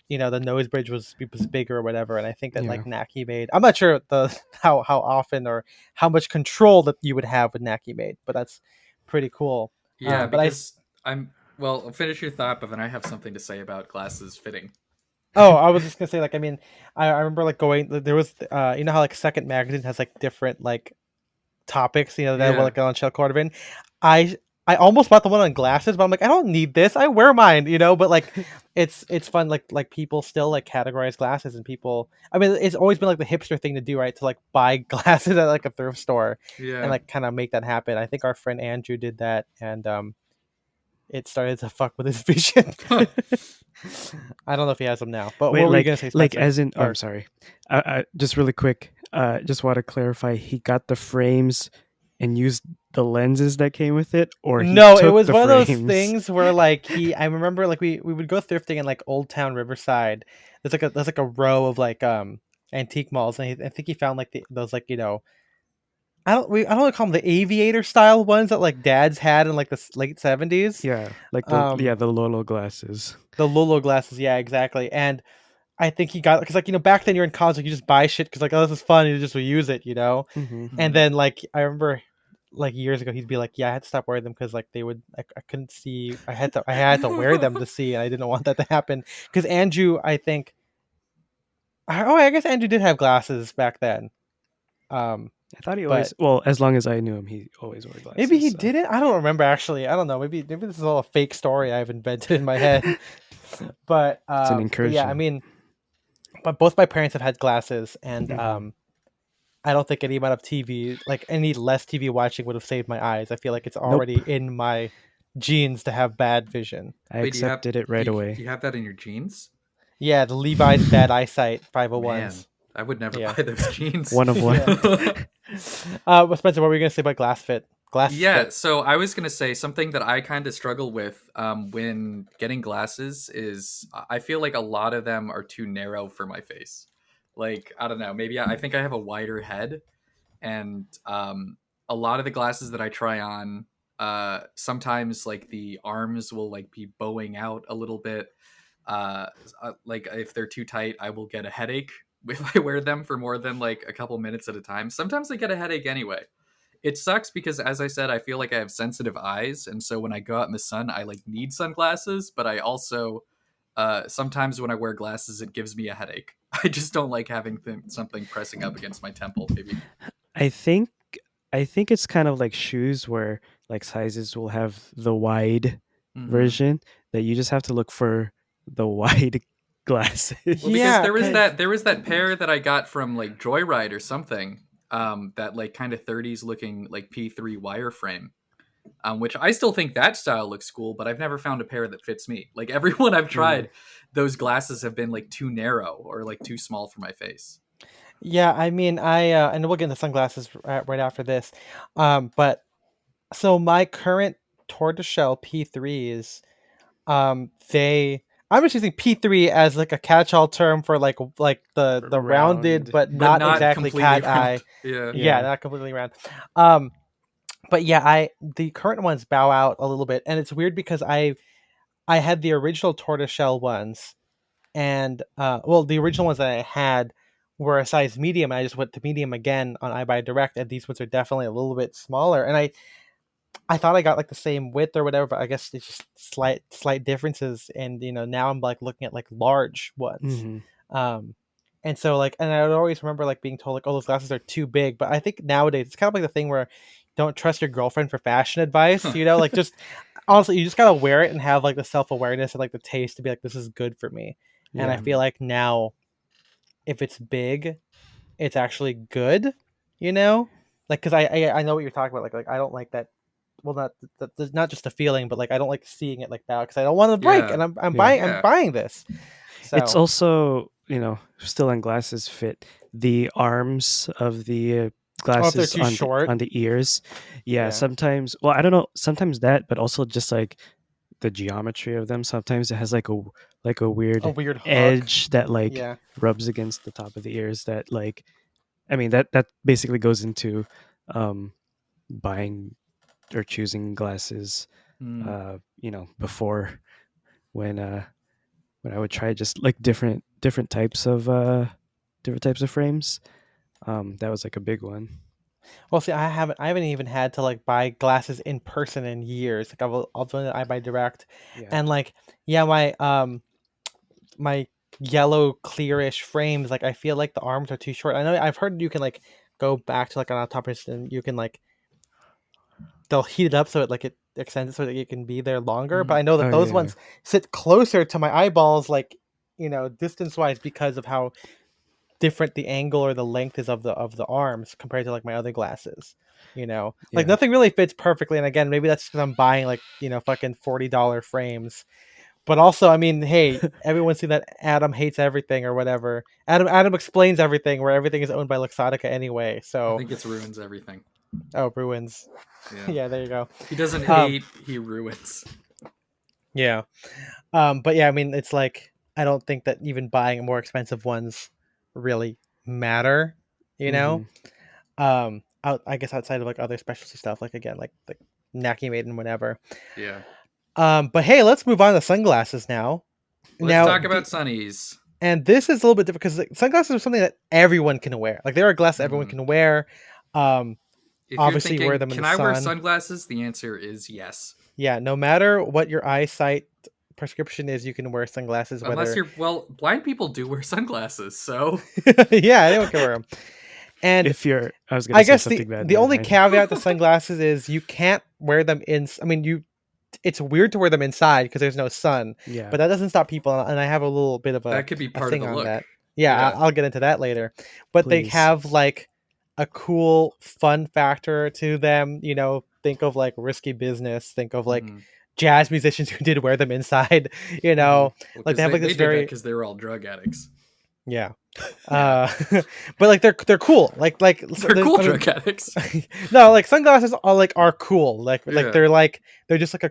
the nose bridge was bigger or whatever. And I think that Yeah. like Naki made. I'm not sure the how often or how much control that you would have with Naki made, but that's pretty cool. yeah, But I because I'm well. Finish your thought, but then I have something to say about glasses fitting. Oh, I was just gonna say like I mean I remember like going there was you know how like Second Magazine has like different like topics, that were Yeah, like on Shell Cordovan. I I almost bought the one on glasses, but I'm like, I don't need this. I wear mine, but like it's fun like people still like categorize glasses and people I mean it's always been like the hipster thing to do, right? To like buy glasses at like a thrift store and yeah. like kind of make that happen. I think our friend Andrew did that and it started to fuck with his vision. I don't know if he has them now. But Wait, what were you gonna say, like Spencer? as in, oh, I'm Or sorry. Just really quick. Just want to clarify. He got the frames and used the lenses that came with it, or he no, it took was the one of those frames. things where like I remember like we would go thrifting in like Old Town Riverside. There's like a row of like antique malls, and I think he found like those like I don't want to call them the aviator style ones that like dads had in like the late 70s. Yeah, like Um, the Lolo glasses. the Lolo glasses, yeah, exactly. And I think he got because like back then you're in college, like you just buy shit because like oh this is fun, and you just use it. Hmm. And Mhm. then like I remember like years ago he'd be like, yeah, I had to stop wearing them because like they would I couldn't see. I had to wear them to see, and I didn't want that to happen because Andrew I think I guess Andrew did have glasses back then. Um, I thought he always, but well, as long as I knew him, he always wore maybe glasses. he So didn't. I don't remember actually. I don't know. Maybe this is all a fake story I've invented in my head. it's an But yeah, I incursion. mean, but both my parents have had glasses, and Hmm. I don't think any amount of TV, like any less TV watching, would have saved my eyes. I feel like it's already Nope, in my genes to have bad vision. I Wait, accepted it right do away. you have that in your jeans? Yeah, the Levi's bad eyesight Man, 501s. I would never Yeah, buy those jeans. One of one. yeah. Well, Spencer, what were you gonna say about glass fit? Glasses Yeah, fit. so I was gonna say something that I kind of struggle with when getting glasses is I feel like a lot of them are too narrow for my face. Like I don't know, maybe I think I have a wider head, and a lot of the glasses that I try on, sometimes like the arms will like be bowing out a little bit. Uh, like if they're too tight, I will get a headache if I wear them for more than like a couple minutes at a time. Sometimes I get a headache anyway. It sucks because as I said, I feel like I have sensitive eyes, and so when I go out in the sun, I like need sunglasses, but I also sometimes when I wear glasses it gives me a headache. I just don't like having something pressing up against my temple, maybe. I think I think it's kind of like shoes where like sizes will have the wide Hmm. version that you just have to look for the wide Well, glasses. because Yeah, cause there was that pair that I got from like Joyride or something, that like kind of 30s looking like P3 wireframe, which I still think that style looks cool, but I've never found a pair that fits me. Like everyone I've Mm. tried, those glasses have been like too narrow or like too small for my face. yeah, I mean, I and we'll get into sunglasses right after this. But so my current tortoiseshell P3s, they I'm just using P3 as like a catch-all term for like the rounded Round. but But not not exactly completely cat round. eye. Yeah. Yeah, Yeah. not completely round. Um, but yeah, the current ones bow out a little bit, and it's weird because I had the original tortoiseshell ones, and well, the original ones that I had were a size medium, and I just went to medium again on iBuy Direct, and these ones are definitely a little bit smaller. And I thought I got like the same width or whatever, but I guess it's just slight differences. And now I'm like looking at like large ones. Mm-hmm. And so like, and I would always remember like being told like, oh, those glasses are too big. But I think nowadays it's kind of like the thing where don't trust your girlfriend for fashion advice. Like just honestly, you just gotta wear it and have like the self awareness and like the taste to be like, this is good for me. And I Yeah. feel like now, if it's big, it's actually good. Like because I know what you're talking about. Like I don't like that. Well, not just the feeling, but like I don't like seeing it like that because I don't want to break, and Yeah. I'm Yeah. buying I'm buying this. It's So also, still on glasses fit, the arms of the if they're glasses too short, on the ears. Yeah, yeah. sometimes, well, I don't know, sometimes that, but also just like the geometry of them. Sometimes it has like a A weird weird hook. edge that like Yeah. rubs against the top of the ears that like, I mean, that basically goes into um buying or choosing glasses Mm. before, when when I would try just like different types of frames. That was like a big one. Well, see, I haven't even had to like buy glasses in person in years. Like I'll do it I buy direct, Yeah. and like yeah, my yellow clearish frames, like I feel like the arms are too short. I know I've heard you can like go back to like an optometrist and you can like they'll heat it up so it extends it so that it can be there longer. But Mm. I know that Oh those yeah. ones sit closer to my eyeballs, like distance wise, because of how different the angle or the length is of the arms compared to like my other glasses. Like Yeah. nothing really fits perfectly. And again, maybe that's because I'm buying like fucking $40 frames. But also, I mean, hey, everyone's seen that Adam hates everything or whatever. Adam explains everything, where everything is owned by Luxottica anyway. I So, think it ruins everything. oh, ruins. Yeah. Yeah, there you go. He doesn't Um, hate, he ruins. yeah. But yeah, I mean, it's like I don't think that even buying more expensive ones really matter. You know. Mm-hmm. I guess outside of like other specialty stuff, like again, like Naki Maiden, whatever. Yeah. But hey, let's move on to sunglasses now. Let's Now, talk about sunnies. and this is a little bit different because like, sunglasses are something that everyone can wear. Like there are glasses everyone Mm. can wear. If you're Obviously, wear thinking, them in can the I wear sun. sunglasses? The answer is yes. Yeah, no matter what your eyesight prescription is, you can wear sunglasses. Unless Whether, you're, well, blind people do wear sunglasses, so. yeah, anyone can wear them. And If you're, I was gonna I say guess something bad. the Never only mind. caveat to sunglasses is you can't wear them in. I mean, it's weird to wear them inside because there's no sun, Yeah. but that doesn't stop people. And I have a little bit of That could be a part of thing the on look. that. Yeah, Yeah. I'll get into that later. But they Please. have like a cool fun factor to them. Think of like risky business. Think of like Mm-hmm. jazz musicians who did wear them inside. Well, Like they because have like they this did that very because they were all drug addicts. yeah. Yeah. But like they're cool. Like so They're cool I mean, drug addicts. no, like sunglasses are cool. Like Yeah. they're just like a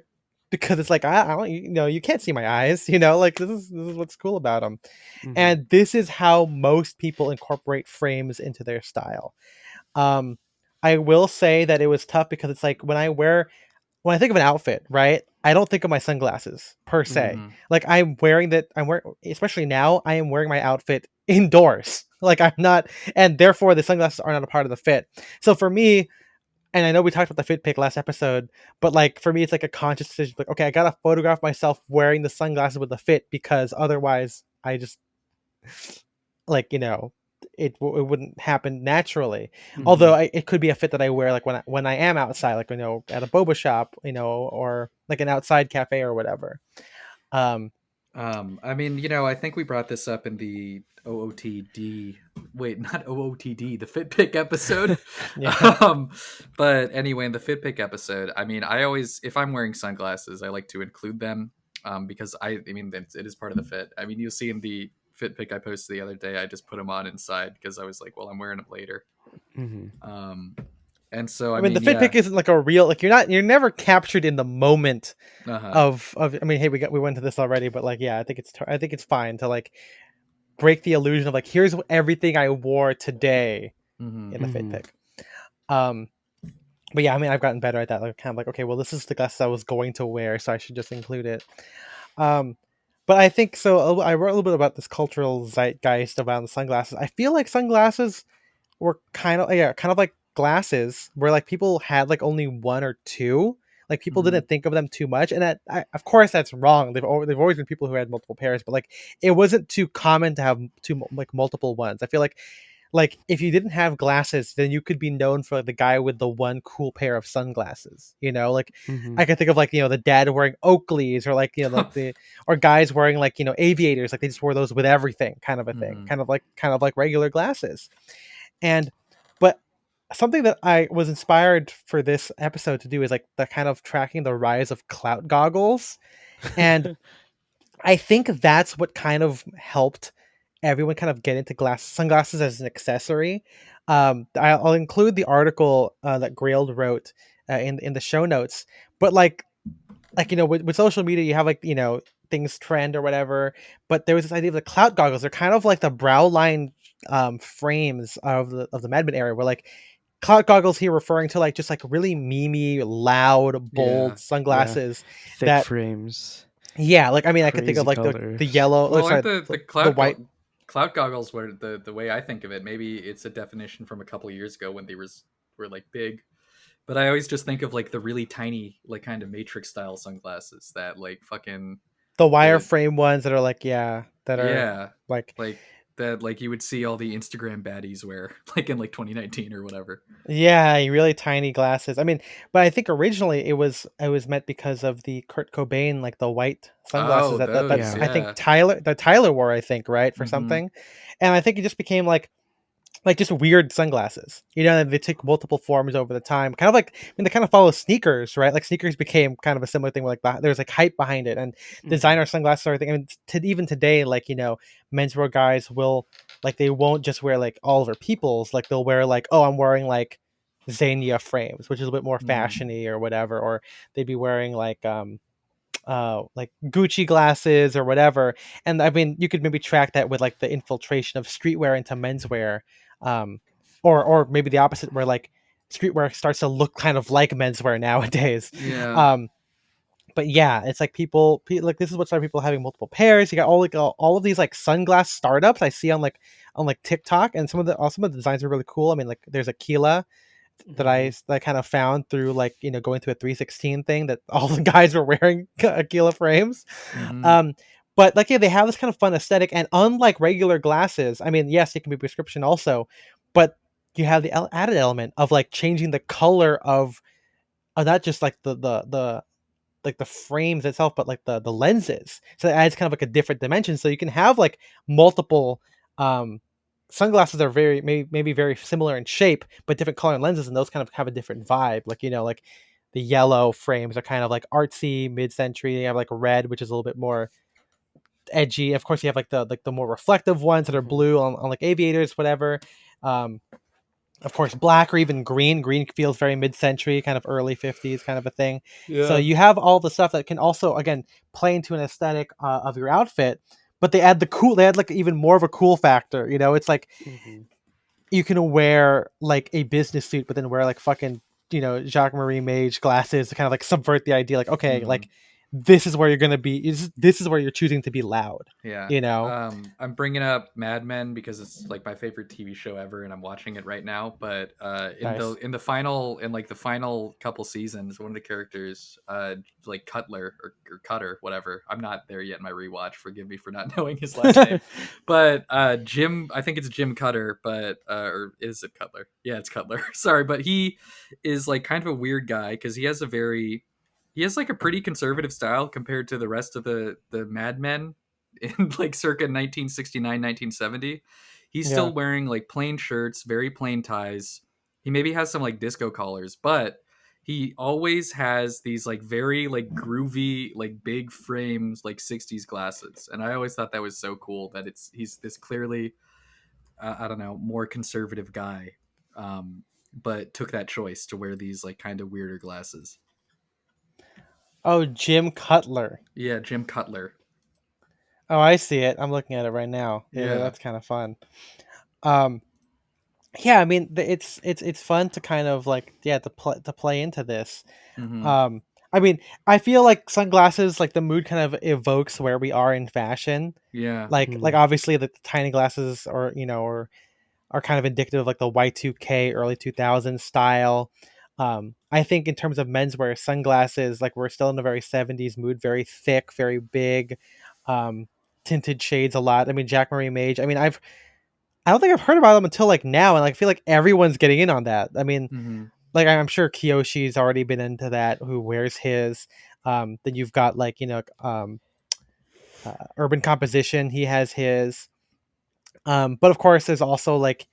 because it's like I don't you can't see my eyes. Like this is what's cool about them, Mm-hmm. and this is how most people incorporate frames into their style. Um, I will say that it was tough because it's like when I think of an outfit, right? I don't think of my sunglasses per se. Mm-hmm. Like I'm wearing, especially now, I am wearing my outfit indoors. Like I'm not, and therefore the sunglasses are not a part of the fit. So for me, and I know we talked about the fit pick last episode, but like for me, it's like a conscious decision. Like, okay, I gotta photograph myself wearing the sunglasses with the fit because otherwise, I just like it wouldn't happen naturally. Mm-hmm. Although it could be a fit that I wear like when I am outside, like at a boba shop, or like an outside cafe or whatever. Um, I mean, I think we brought this up in the OOTD. Wait, not OOTD, the FitPick episode. yeah, um, but anyway, in the FitPick episode, I mean, I always, if I'm wearing sunglasses, I like to include them because I mean, it is part of the fit. I mean, you'll see in the FitPick I posted the other day, I just put them on inside because I was like, well, I'm wearing them later. Mm-hmm. And so, I I mean the mean, fit yeah. pick isn't like a real like you're never captured in the moment Uh-huh. of. I mean, hey, we went to this already, but like yeah, I think it's fine to like break the illusion of like here's everything I wore today Mm-hmm. in the fit Mm-hmm. pick. Um, But yeah, I mean, I've gotten better at that. Like, kind of like, okay, well, this is the glasses I was going to wear, so I should just include it. Um, but I think so. I wrote a little bit about this cultural zeitgeist around the sunglasses. I feel like sunglasses were kind of like glasses, where like people had like only one or two. Like people Mm-hmm. didn't think of them too much, and of course that's wrong. They've always been people who had multiple pairs, but like it wasn't too common to have like multiple ones. I feel like if you didn't have glasses, then you could be known for like, the guy with the one cool pair of sunglasses. Like Mm-hmm. I can think of like the dad wearing Oakleys, or like like the or guys wearing like aviators, like they just wore those with everything, kind of a thing, Hmm. kind of like regular glasses. And but something that I was inspired for this episode to do is like the kind of tracking the rise of clout goggles. And I think that's what kind of helped everyone kind of get into sunglasses as an accessory. I'll include the article that Grailed wrote in the show notes. But like with social media, you have like things trend or whatever. But there was this idea of the clout goggles. They're kind of like the brow line frames of the Mad Men era, where like clout goggles here referring to like just like really memey, loud, Yeah. bold Yeah, sunglasses thick that frames, yeah, like I mean, I could think of crazy like the colors. yellow. Oh, Well, aren't sorry, the the white. cloud goggles were the way I think of it? Maybe it's a definition from a couple years ago when they were like big. But I always just think of like the really tiny, like kind of Matrix style sunglasses that like fucking The the wireframe ones that are like that are yeah, like like that like you would see all the Instagram baddies wear like in like 2019 or whatever. yeah, really tiny glasses. I mean, but I think originally it was meant because of the Kurt Cobain like the white sunglasses Oh, that those, Yeah. I think yeah. Tyler wore, I think, right, for Mm-hmm. something. And I think it just became like just weird sunglasses. They take multiple forms over the time. Kind of like, I mean, they kind of follow sneakers, right? Like sneakers became kind of a similar thing where like there's like hype behind it, and Mm-hmm. designer sunglasses are a thing. I mean, even today, like menswear guys will like they won't just wear like Oliver Peoples. Like they'll wear like, oh, I'm wearing like Xenia frames, which is a bit more Mm-hmm. fashiony or whatever, or they'd be wearing like Gucci glasses or whatever. And I mean, you could maybe track that with like the infiltration of streetwear into menswear, um, or maybe the opposite, where like streetwear starts to look kind of like menswear nowadays. Yeah. Um, but yeah, it's like like this is what started people having multiple pairs. You got all of these like sunglass startups I see on TikTok, and some of the designs are really cool. I mean, like there's Aquila Mm-hmm. that I kind of found through like going to a 316 thing that all the guys were wearing Aquila frames. Mm-hmm. Um, but like yeah, they have this kind of fun aesthetic, and unlike regular glasses, I mean, yes, it can be prescription also, but you have the added element of like changing the color of not just like the like the frames itself, but like the lenses. So it adds kind of like a different dimension. So you can have like multiple um sunglasses that are maybe very similar in shape, but different color and lenses, and those kind of have a different vibe. Like like the yellow frames are kind of like artsy, mid-century. You have like red, which is a little bit more edgy. Of course, you have like the more reflective ones that are Mm-hmm. blue on like aviators, whatever. Um, of course, black or even green. Green feels very mid-century, kind of early 50s kind of a thing. So Yeah. you have all the stuff that can also, again, play into an aesthetic of your outfit, but they add like even more of a cool factor. It's like Mm-hmm. you can wear like a business suit, but then wear like fucking Jacques Marie Mage glasses to kind of like subvert the idea. Like, okay, Mm-hmm. like this is where you're gonna be. This is where you're choosing to be loud. Yeah. You know, I'm bringing up Mad Men because it's like my favorite TV show ever, and I'm watching it right now. But nice. in like the final couple seasons, one of the characters, like Cutler or Cutter, whatever. I'm not there yet in my rewatch. Forgive me for not knowing his last name. But Jim, I think it's Jim Cutter, but or is it Cutler? Yeah, it's Cutler. Sorry, but he is like kind of a weird guy because he has like a pretty conservative style compared to the rest of the Mad Men in like circa 1969, 1970. He's Yeah. still wearing like plain shirts, very plain ties. He maybe has some like disco collars, but he always has these like very like groovy like big frames like 60s glasses. And I always thought that was so cool that he's this clearly I don't know, more conservative guy. But took that choice to wear these like kind of weirder glasses. Oh, Jim Cutler. Yeah, Jim Cutler. Oh, I see it. I'm looking at it right now. Yeah, Yeah. that's kind of fun. Um, yeah, I mean, it's fun to kind of like, yeah, to play into this. Mm-hmm. Um, I mean, I feel like sunglasses, like the mood kind of evokes where we are in fashion. Yeah. Like obviously the tiny glasses, or are kind of indicative of like the Y2K early 2000s style. I think in terms of menswear, sunglasses, like we're still in a very 70s mood, very thick, very big, um, tinted shades a lot. I mean, Jack Marie Mage. I mean, I don't think I've heard about them until like now, and like, I feel like everyone's getting in on that. I mean, Mm-hmm. like I'm sure Kiyoshi's already been into that, who wears his. Then you've got like Urban Composition. He has his. But of course, there's also like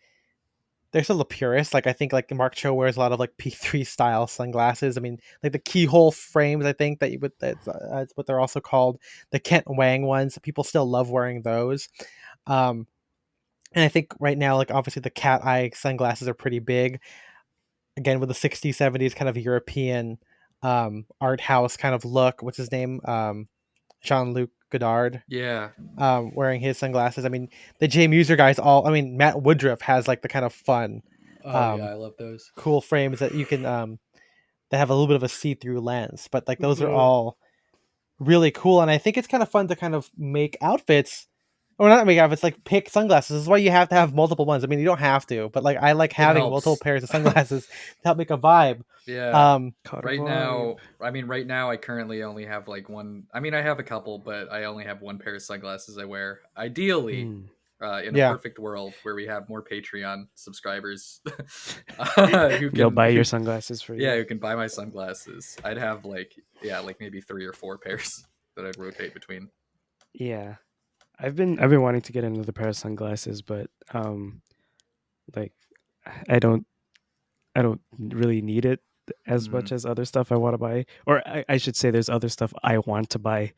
there's still the purist. Like I think like Mark Cho wears a lot of like P3 style sunglasses. I mean, like the keyhole frames. I think that you would that's what they're also called, the Kent Wang ones. People still love wearing those. Um, and I think right now, like obviously the cat eye sunglasses are pretty big. Again, with the 60s, 70s kind of European art house kind of look. What's his name? Jean-Luc Godard. Yeah. Wearing his sunglasses. I mean, the J Muser guys all. I mean, Matt Woodruff has like the kind of fun, Oh yeah, um, I love those. cool frames that you can that have a little bit of a see-through lens. But like those are all really cool, and I think it's kind of fun to kind of make outfits. Or not make outfits, like pick sunglasses. This is why you have to have multiple ones. I mean, you don't have to, but like I like It having multiple helps. pairs of sunglasses to help make a vibe. Yeah. Um, Caught a Right vibe. now, I mean, right now, I currently only have like one. I mean, I have a couple, but I only have one pair of sunglasses I wear. Ideally, in a yeah, perfect world where we have more Patreon subscribers, who They'll can, buy your sunglasses for yeah, you. who can buy my sunglasses. I'd have like, yeah, like maybe 3 or 4 pairs that I'd rotate between. Yeah, I've been wanting to get another pair of sunglasses, but like I don't I don't really need it as Mm-hmm. much as other stuff I want to buy, or I should say there's other stuff I want to buy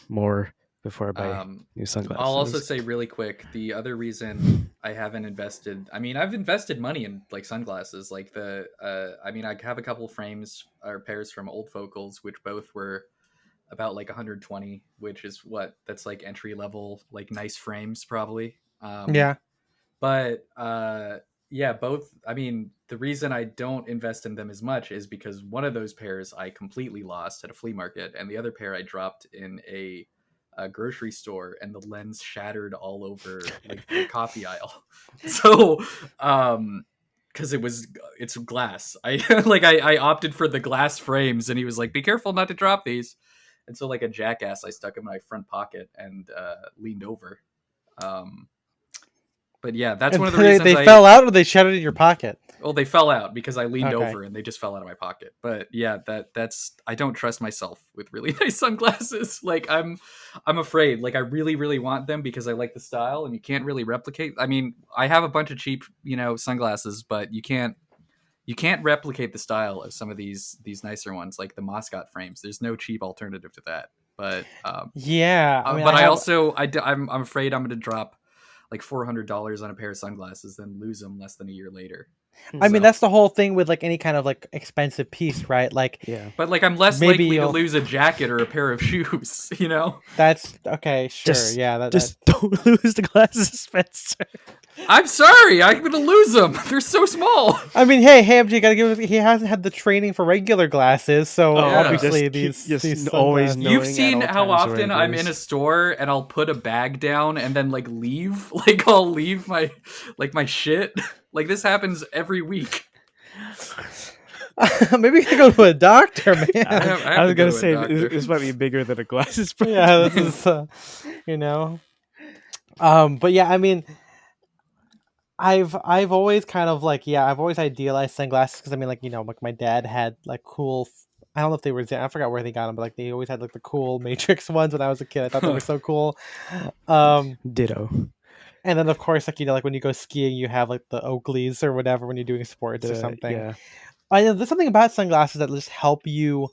more before I buy Um, new I'll also sunglasses. say really quick, the other reason I haven't invested, I mean, I've invested money in like sunglasses, like I mean, I have a couple frames or pairs from Old Focals, which both were about like 120, which is what that's like entry level, like nice frames probably. yeah. But yeah, both. I mean, the reason I don't invest in them as much is because one of those pairs I completely lost at a flea market, and the other pair I dropped in a grocery store, and the lens shattered all over like the coffee aisle. So, because it's glass. I opted for the glass frames, and he was like, "Be careful not to drop these." And so, like a jackass, I stuck them in my front pocket and leaned over. Um, but yeah, that's And one of the they reasons they I, fell out or they shattered in your pocket. well, they fell out because I leaned Okay. over and they just fell out of my pocket. But yeah, that's I don't trust myself with really nice sunglasses. Like I'm afraid. Like I really really want them because I like the style and you can't really replicate. I mean, I have a bunch of cheap, sunglasses, but you can't replicate the style of some of these nicer ones like the Moscot frames. There's no cheap alternative to that. But Yeah, I mean, but I also I'm afraid I'm going to drop like $400 on a pair of sunglasses, then lose them less than a year later. I mean Hmm. So, that's the whole thing with like any kind of like expensive piece, right? Like Yeah, but like I'm less maybe likely to you'll. lose a jacket or a pair of shoes, you know? That's okay. Sure. just Yeah. That just don't lose the glasses, Spencer. I'm sorry, I'm going to lose them. They're so small. I mean, hey, MJ, gotta give. He hasn't had the training for regular glasses, so Oh, Yeah. obviously just these always sunglasses. You've knowing at seen all how times where often it I'm in goes. a store and I'll put a bag down and then like leave, like I'll leave my shit. Like this happens every week. Maybe you can go to a doctor, I man. have I I have to was go gonna to a say doctor. this might be bigger than a glasses brand. Yeah, this is you know. But yeah, I mean, I've always kind of like, yeah, I've always idealized sunglasses because I mean, like, like my dad had like cool. I don't know if they were. I forgot where they got them, but like they always had like the cool Matrix ones when I was a kid. I thought they were so cool. Um, Ditto. and then of course, like like when you go skiing, you have like the Oakleys or whatever when you're doing sports or The something. yeah. I know there's something about sunglasses that just help you.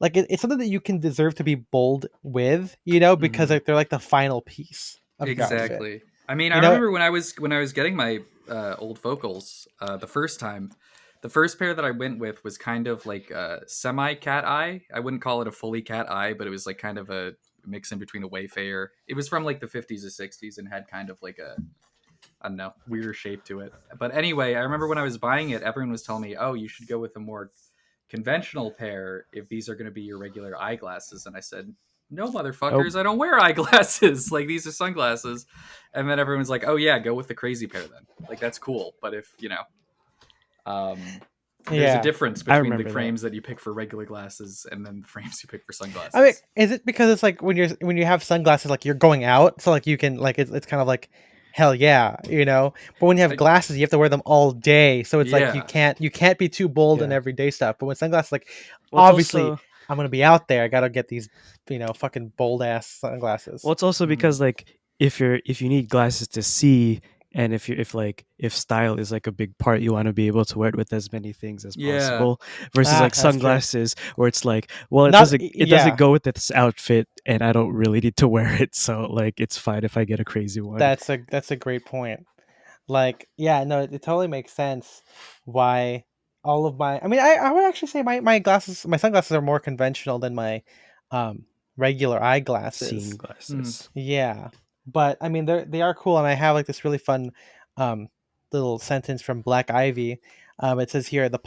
Like it's something that you can deserve to be bold with, because Mhm. like they're like the final piece of your outfit. Exactly. I mean, I You know, remember when I was getting my old Focals the first time. The first pair that I went with was kind of like a semi cat eye. I wouldn't call it a fully cat eye, but it was like kind of a mix in between a Wayfarer. It was from like the 50s or 60s and had kind of like I don't know, weirder shape to it. But anyway, I remember when I was buying it, everyone was telling me, "Oh, you should go with a more conventional pair if these are going to be your regular eyeglasses." And I said, "No, Nope. motherfuckers, I don't wear eyeglasses. Like, these are sunglasses." And then everyone's like, "Oh yeah, go with the crazy pair then. Like, that's cool." But if um, there's a Yeah. difference I between the remember that. frames that you pick for regular glasses and then the frames you pick for I mean, sunglasses. is it because it's like when you have sunglasses, like you're going out, so like you can like it's kind of like hell yeah, you know. But when you have I, glasses, you have to wear them all day, so it's like yeah, you can't be too bold in Yeah. everyday stuff. But with sunglasses, like Well, it's obviously also I'm gonna be out there, I gotta get these fucking bold ass well, sunglasses. it's also mm, because like if you need glasses to see, and if style is like a big part, you want to be able to wear it with as many things as yeah, possible. Versus Ah, like that's true. sunglasses, where it's like, well, Not it doesn't yeah, go with this outfit, and I don't really need to wear it, so like it's fine if I get a crazy one. that's a great point. Like, yeah, no, it totally makes sense why all of my I mean, I would actually say my sunglasses are more conventional than my um regular Seeing eyeglasses. mm, glasses. Yeah. But I mean they are cool, and I have like this really fun um little sentence from Black Ivy. It says here the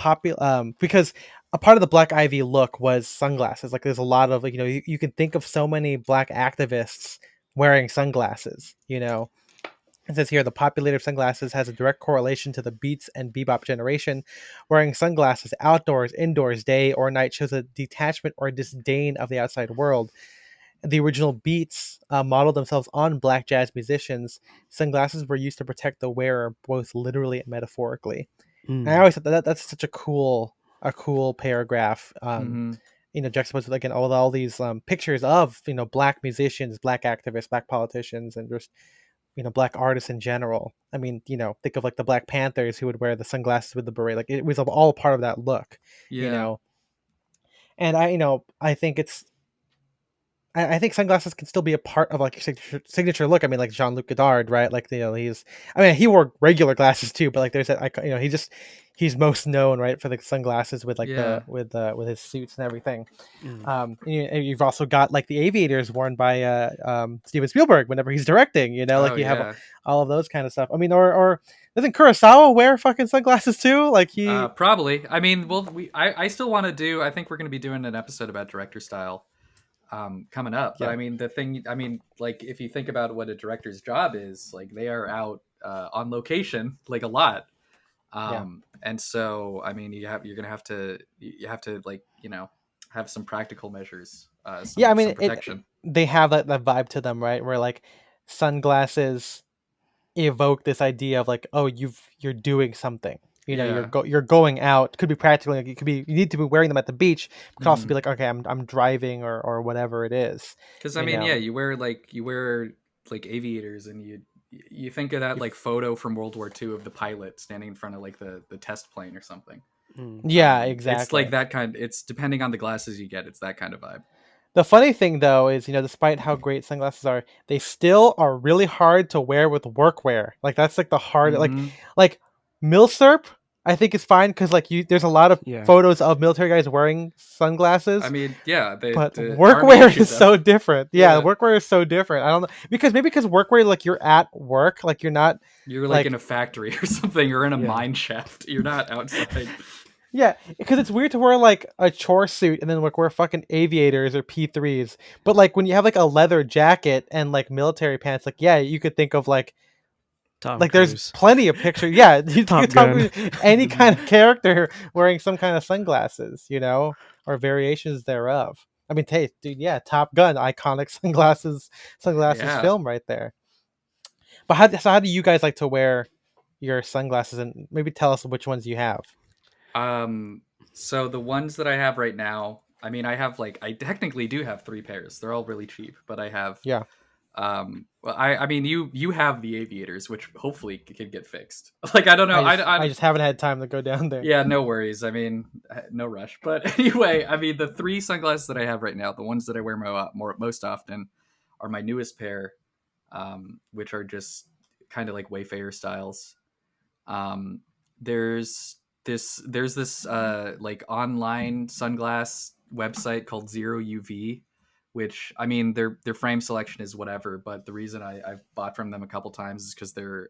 because a part of the Black Ivy look was sunglasses. Like there's a lot of like you can think of so many black activists wearing sunglasses, you know. It says here the popularity of sunglasses has a direct correlation to the Beats and Bebop generation. Wearing sunglasses outdoors, indoors, day or night shows a detachment or disdain of the outside world. The original Beats modeled themselves on black jazz musicians. Sunglasses were used to protect the wearer both literally and metaphorically. And I Mm. always thought that's such a cool paragraph. mm-hmm. Juxtaposed with like all these pictures of black musicians, black activists, black politicians, and just black artists in general. I mean, think of like the Black Panthers who would wear the sunglasses with the beret. Like it was all part of that look, you Yeah, know. And I think I think sunglasses can still be a part of like your signature look. I mean, like Jean-Luc Godard, right? Like I mean, he wore regular glasses too, but like there's that, he's most known, right, for the sunglasses with like yeah, with his suits and everything. Mm. And you've also got like the aviators worn by Steven Spielberg whenever he's directing. oh Like you have yeah. all of those kind of stuff. I mean, or doesn't Kurosawa wear fucking sunglasses too? Like Probably. I mean, well, I still want to do. I think we're going to be doing an episode about director style coming up. But yeah, I mean, the thing. I mean, like if you think about what a director's job is, like they are out on location like a lot. yeah. And so I mean, you're gonna have to you have to like have some practical measures, Yeah, I some mean, protection. they have that vibe to them, right? Where like sunglasses evoke this idea of like, oh, you're doing something. Yeah. You're going out. Could be practically like it could be you need to be wearing them at the beach. It could also Mm-hmm. be like, okay, I'm driving or whatever it is. Because I You mean, yeah, know, you wear like aviators, and you think of that you like photo from World War II of the pilot standing in front of like the test plane or something. Mm. yeah, It's like exactly. that kind. It's depending on the glasses you get. It's that kind of vibe. The funny thing though is, despite how great sunglasses are, they still are really hard to wear with workwear. Like that's like the hard Mm-hmm. like milsurp. I think is fine because like there's a lot of Yeah. photos of military guys wearing I sunglasses, mean, yeah, but the army workwear issued is them. so different. Yeah, Yeah, workwear is so different. I don't know because workwear like you're at work, like you're not you're like in like a factory or something, or in a Yeah. mine shaft. You're not outside. yeah, because it's weird to wear like a chore suit and then like wear fucking aviators or P3s. But like when you have like a leather jacket and like military pants, like yeah, you could think of Tom like there's Cruise. plenty of pictures. Yeah, you Top could talk Gun. about any Mm-hmm. kind of character wearing some kind of sunglasses, or variations thereof. I mean, hey, dude, yeah, Top Gun, iconic sunglasses Yeah. film right there. But how do you guys like to wear your sunglasses, and maybe tell us which ones you have? Um. So the ones that I have right now, I mean, I technically do have three pairs. They're all really cheap, but I have Yeah, well, I mean, you have the aviators, which hopefully can get fixed. Like I don't know. I I just haven't had time to go down there. Yeah, no worries. I mean, no rush. But anyway, I mean, the three sunglasses that I have right now, the ones that I wear most often, are my newest pair, which are just kind of like Wayfarer styles. Um, there's this like online sunglass website called Zero UV, which I mean their frame selection is whatever, but the reason I've bought from them a couple times is because their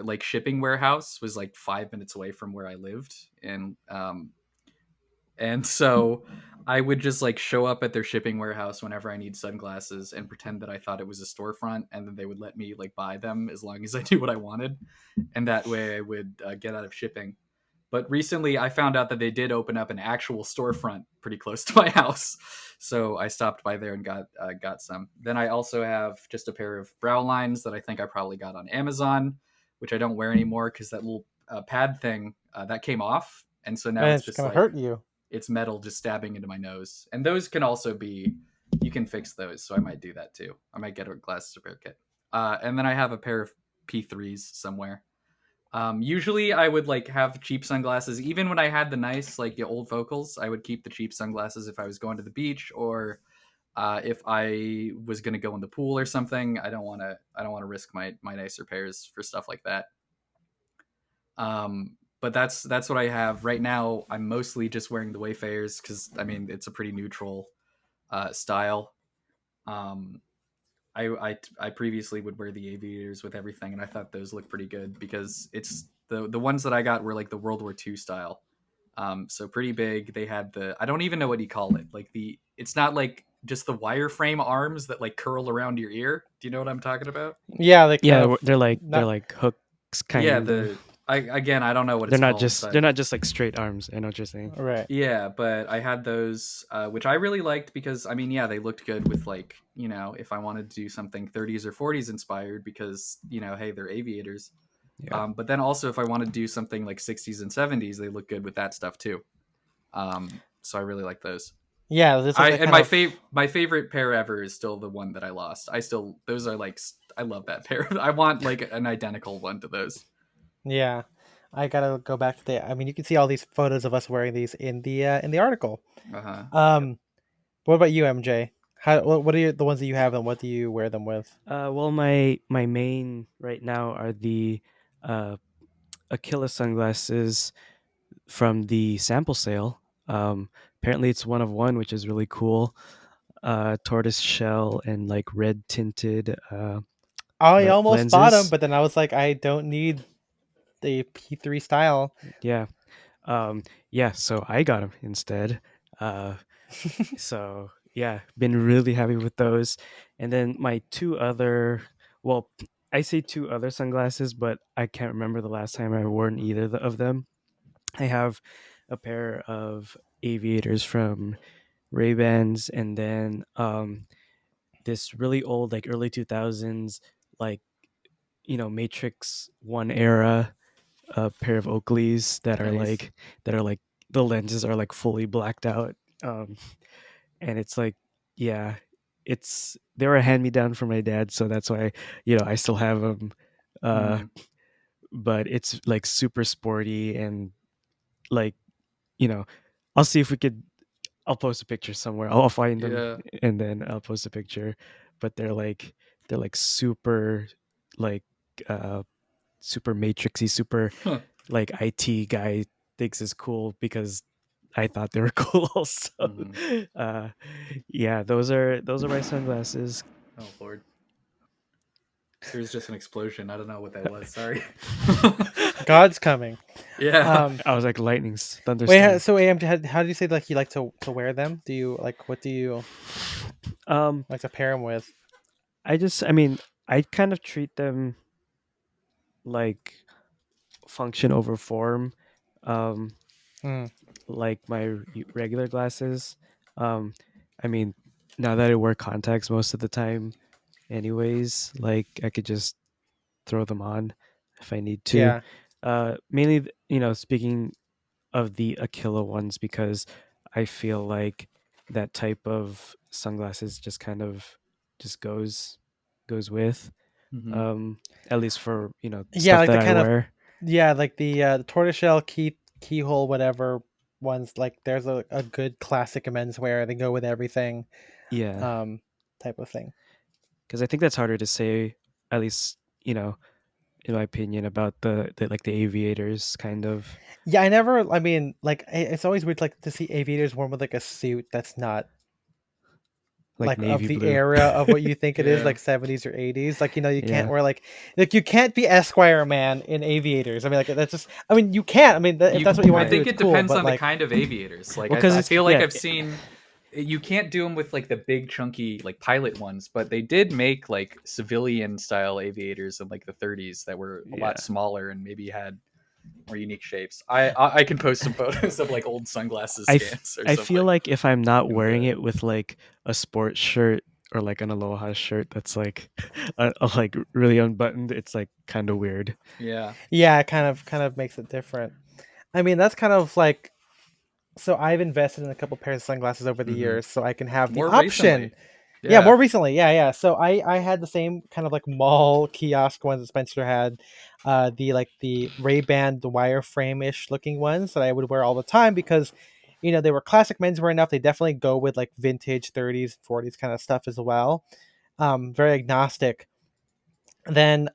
like shipping warehouse was like 5 minutes away from where I lived, and so I would just like show up at their shipping warehouse whenever I need sunglasses and pretend that I thought it was a storefront, and then they would let me like buy them as long as I knew what I wanted, and that way I would get out of shipping. But recently, I found out that they did open up an actual storefront pretty close to my house, so I stopped by there and got some. Then I also have just a pair of brow lines that I think I probably got on Amazon, which I don't wear anymore because that little pad thing that came off, and so now And it's it's just gonna like hurt you. it's metal just stabbing into my nose. And those can also be, you can fix those, so I might do that too. I might get a glasses repair kit. And then I have a pair of P3s somewhere. Usually I would like have cheap sunglasses. Even when I had the nice like the old Focals, I would keep the cheap sunglasses if I was going to the beach or if I was going to go in the pool or something. I don't want to risk my nicer pairs for stuff like that. But that's what I have right now. I'm mostly just wearing the Wayfarers because I mean it's a pretty neutral style. Um, I previously would wear the aviators with everything, and I thought those looked pretty good because it's the ones that I got were like the World War II style. So pretty big. They had the I don't even know what you call it. Like the it's not like just the wireframe arms that like curl around your ear. Do you know what I'm talking about? Yeah, they kind Yeah, of they're not. like hooks Yeah, kind of. the I again I don't know what it's called, They're but not just like straight arms. I know what you're saying. Right. yeah, but I had those, which I really liked because I mean, yeah, they looked good with like if I wanted to do something 30s or 40s inspired because hey, they're aviators. Yeah. But then also if I wanted to do something like 60s and 70s, they look good with that stuff too. So I really like those. Yeah, there's like I that and kind of. my favorite pair ever is still the one that I lost. I still those are like I love that pair. I want like an identical one to those. Yeah, I gotta go back to the. I mean, you can see all these photos of us wearing these in the article. Uh huh. Yep. Um, what about you, MJ? What are the ones that you have, and what do you wear them with? Well, my main right now are the uh, Aquila sunglasses from the sample sale. Apparently, it's one of one, which is really cool. Tortoise shell and like red tinted I almost bought them, lenses. but then I was like, I don't need the P3 style. Yeah, yeah. So I got them instead. Uh, so yeah, been really happy with those. And then my two other, well, I say two other sunglasses, but I can't remember the last time I worn either of them. I have a pair of aviators from Ray-Bans, and then this really old, like early 2000s, like Matrix One era, a pair of Oakleys Nice. that are like the lenses are like fully blacked out, and it's like, yeah, it's they were a hand me down from my dad, so that's why I still have them. Uh, Mm, but it's like super sporty and like you know, I'll see if we could. I'll post a picture somewhere. I'll find them yeah. and then I'll post a picture. But they're like super like uh super matrixy, super Huh. like IT guy thinks is cool because I thought they were cool also. Mm-hmm. Uh yeah, those are my sunglasses. Oh Lord. There was just an explosion. I don't know what that was. Sorry. God's coming. Yeah. I was like lightning's Wait. thunderstorm. So, AMJ, how do you say like you like to wear them? Do you like what do you Um like to pair them with? I mean, I kind of treat them like function over form. Um Hmm. like my regular glasses. Um, I mean, now that I wear contacts most of the time, anyways, like I could just throw them on if I need to. Yeah. Mainly, speaking of the Aquila ones, because I feel like that type of sunglasses just kind of just goes with, Mm-hmm. um, at least for Yeah, stuff like that the I kind of wear. like the tortoiseshell keyhole whatever ones. Like there's a good classic menswear. They go with everything. Yeah, Um, type of thing. because I think that's harder to say, at least in my opinion, about the like the aviators kind of. Yeah, I never. I mean, like it's always weird like to see aviators worn with like a suit that's not like of navy the blue. era of what you think it is, Yeah. like 70s or 80s. Like, you can't Yeah. wear like you can't be Esquire man in aviators. I mean, like, that's just, I mean, you can't. I mean, if You, that's what you want I to do, think it's it cool. depends But on the like, kind of aviators. Like Well, because I it's feel like yeah, I've seen you can't do them with like the big chunky like pilot ones, but they did make like civilian style aviators in like the 30s that were a lot yeah. smaller and maybe had more unique shapes. I can post some photos of like old sunglasses stands or I feel something like if I'm not in wearing the it with like a sports shirt or like an aloha shirt that's like like really unbuttoned, it's like kind of weird. yeah. yeah, it kind of makes it different. I mean, that's kind of like, so I've invested in a couple pairs of sunglasses over the Hmm. years, so I can have the More option. recently. Yeah, Yeah. more recently. Yeah, yeah. So I had the same kind of like mall kiosk ones that Spencer had, the Ray-Ban, the wireframe-ish looking ones that I would wear all the time because, they were classic menswear enough. They definitely go with like vintage 30s, 40s kind of stuff as well. Very agnostic. Then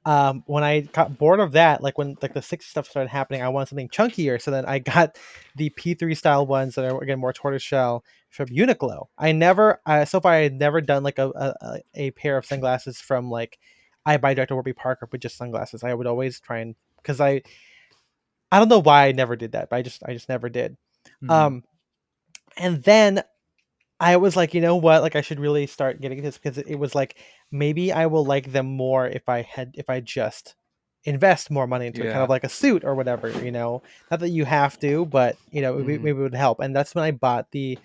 when I got bored of that, like when like the 60s stuff started happening, I wanted something chunkier. So then I got the P3 style ones that are again more tortoiseshell from Uniqlo. So far I had never done like a pair of sunglasses from like I buy Dr. Warby Parker with just sunglasses. I would always try and, because I don't know why I never did that, but I just never did. Hmm. Um and then I was like, you know what? Like, I should really start getting this because it was like maybe I will like them more if I just invest more money into it, kind of Yeah. like a suit or whatever. Not that you have to, but Hmm. maybe it would help. And that's when I bought the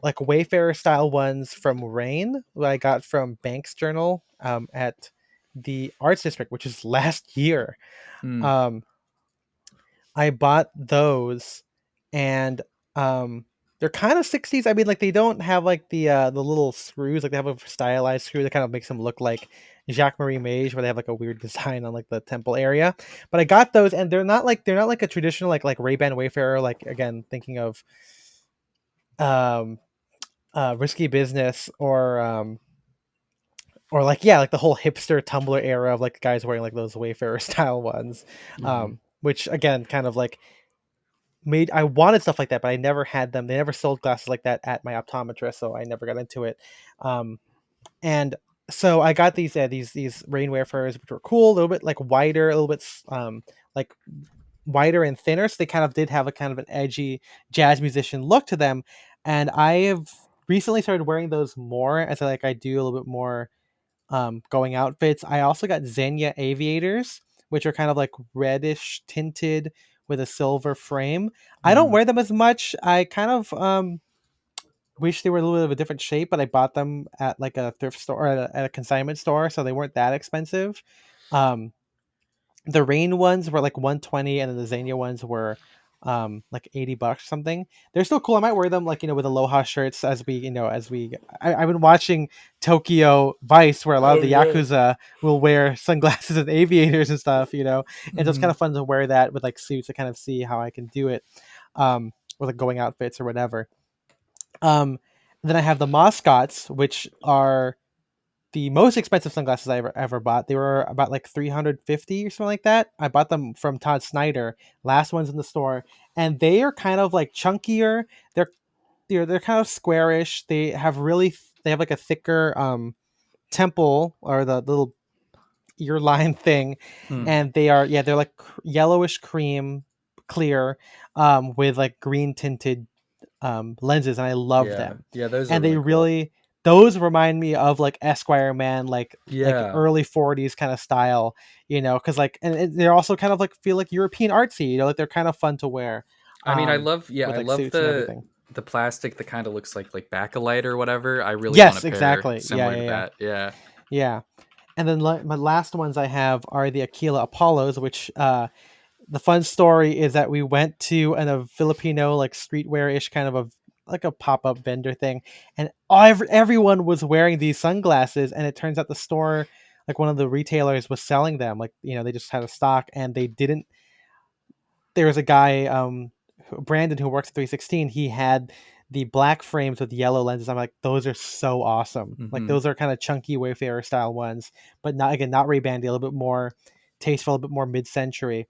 like Wayfarer style ones from Rain, that I got from Banks Journal at the Arts District, which is last year. Hmm. Um, I bought those, and they're kind of 60s. I mean, like, they don't have like the little screws, like they have a stylized screw that kind of makes them look like Jacques Marie Mage, where they have like a weird design on like the temple area. But I got those, and they're not like a traditional like Ray-Ban Wayfarer, like, again, thinking of um Risky Business, or like, yeah, like the whole hipster Tumblr era of like guys wearing like those Wayfarer style ones. Hmm. Which again kind of like made I wanted stuff like that, but I never had them. They never sold glasses like that at my optometrist, so I never got into it. And so I got these rainwear furs, which were cool, a little bit like wider, a little bit like wider and thinner. So they kind of did have a kind of an edgy jazz musician look to them. And I have recently started wearing those more as I do a little bit more going outfits. I also got Xenia aviators, which are kind of like reddish tinted with a silver frame. I don't Hmm. wear them as much. I kind of wish they were a little bit of a different shape, but I bought them at like a thrift store or at a consignment store, so they weren't that expensive. Um, the Rain ones were like 120, and then the Xenia ones were like $80 or something. They're still cool. I might wear them like, with Aloha shirts I've been watching Tokyo Vice, where a lot of Oh the yeah. Yakuza will wear sunglasses and aviators and stuff. And so it's Hmm. kind of fun to wear that with like suits to kind of see how I can do it. With like going outfits or whatever. um then I have the Moscots, which are the most expensive sunglasses I ever bought. They were about like 350 or something like that. I bought them from Todd Snyder, last ones in the store, and they are kind of like chunkier. They're they're kind of squarish. They have like a thicker temple, or the little ear line thing, Hmm. and they're like yellowish cream clear, with like green tinted lenses, and I love Yeah. them. Yeah, those are And they really cool. really those remind me of like Esquire man, like Yeah. early 40s kind of style, because like, and they're also kind of like feel like European artsy, like they're kind of fun to wear, I mean, I with like love suits and everything. the plastic that kind of looks like backlight or whatever. I really want a Yes, pair exactly. Yeah, similar yeah, to yeah, that. Yeah. yeah. And then my last ones I have are the Aquila Apollos, which the fun story is that we went to a Filipino like streetwear ish kind of a like a pop up vendor thing, and everyone was wearing these sunglasses, and it turns out the store, like one of the retailers, was selling them. Like, they just had a stock, and they didn't. There was a guy, Brandon, who works at 316. He had the black frames with yellow lenses. I'm like, those are so awesome. Like, Hmm. those are kind of chunky Wayfarer style ones, but not, again, not Ray-Ban, a little bit more tasteful, a bit more mid century.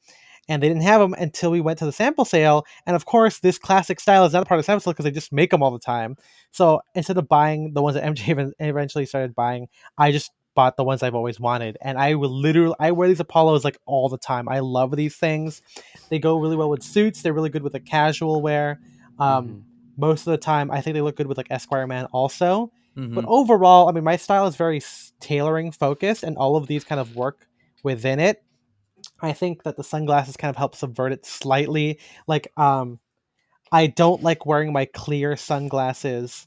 and they didn't have them until we went to the sample sale. And of course, this classic style is not a part of the sample sale because they just make them all the time. So instead of buying the ones that MJ eventually started buying, I just bought the ones I've always wanted. And I will literally, I wear these Apollos like all the time. I love these things. They go really well with suits. They're really good with a casual wear. Um, Most of the time, I think they look good with like Esquire Man also. But overall, I mean, my style is very tailoring focused, and all of these kind of work within it. I think that the sunglasses kind of help subvert it slightly. Like, I don't like wearing my clear sunglasses,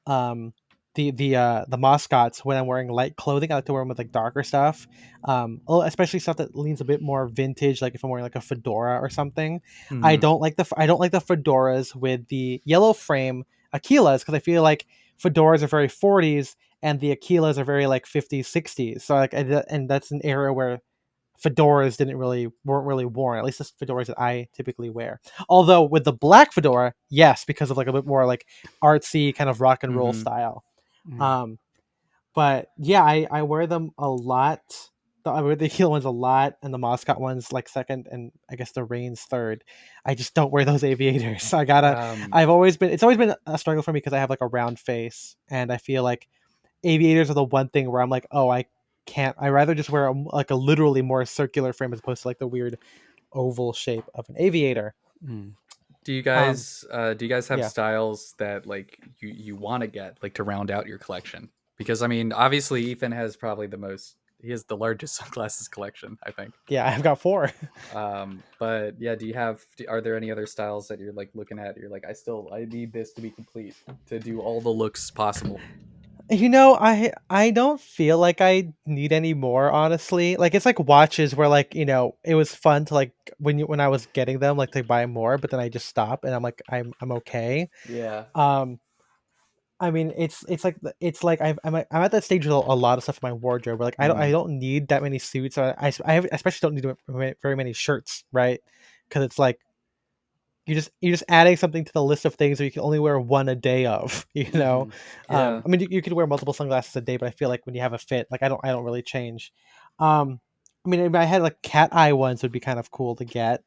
um, the mascots when I'm wearing light clothing. I like to wear them with like darker stuff, especially stuff that leans a bit more vintage. Like if I'm wearing like a fedora or something. I don't like the fedoras with the yellow frame Aquilas because I feel like fedoras are very 40s and the Aquilas are very like 50s 60s. So like and that's an era where fedoras weren't really worn, at least the fedoras that I typically wear. Although with the black fedora, yes, because of like a bit more like artsy kind of rock and roll style. um but yeah, I wear them a lot. I wear the heel ones a lot, and the mascot ones like second, and I guess the Reigns third. I just don't wear those aviators. It's always been a struggle for me because I have like a round face, and I feel like aviators are the one thing where I'm like, oh, I can't. I rather just wear like a literally more circular frame as opposed to like the weird oval shape of an aviator. Do you Um, guys have yeah, styles that like you want to get like to round out your collection? Because I mean, obviously Ethan has probably he has the largest sunglasses collection, I think. yeah, I've got four. But yeah, are there any other styles that you're like looking at? You're like, I need this to be complete to do all the looks possible. I don't feel like I need any more, honestly. Like it's like watches where like, it was fun to like when I was getting them like to buy more, but then I just stop and I'm like I'm okay. Yeah. Um I mean, I'm at that stage with a lot of stuff in my wardrobe where like I don't need that many suits, or especially don't need very many shirts, right? Because it's like you're just adding something to the list of things that you can only wear one a day of, you know. Yeah. I mean, you could wear multiple sunglasses a day, but I feel like when you have a fit, like I don't really change. I mean, if I had like cat eye ones, would be kind of cool to get.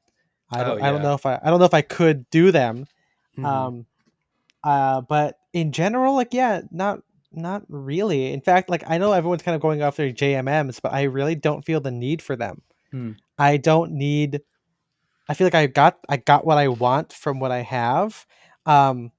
Oh I don't yeah. know if I don't know if I could do them. Um, but in general, like yeah, not really. In fact, like I know everyone's kind of going after JMMs, but I really don't feel the need for them. Hmm. I don't need. I feel like I got what I want from what I have. Um,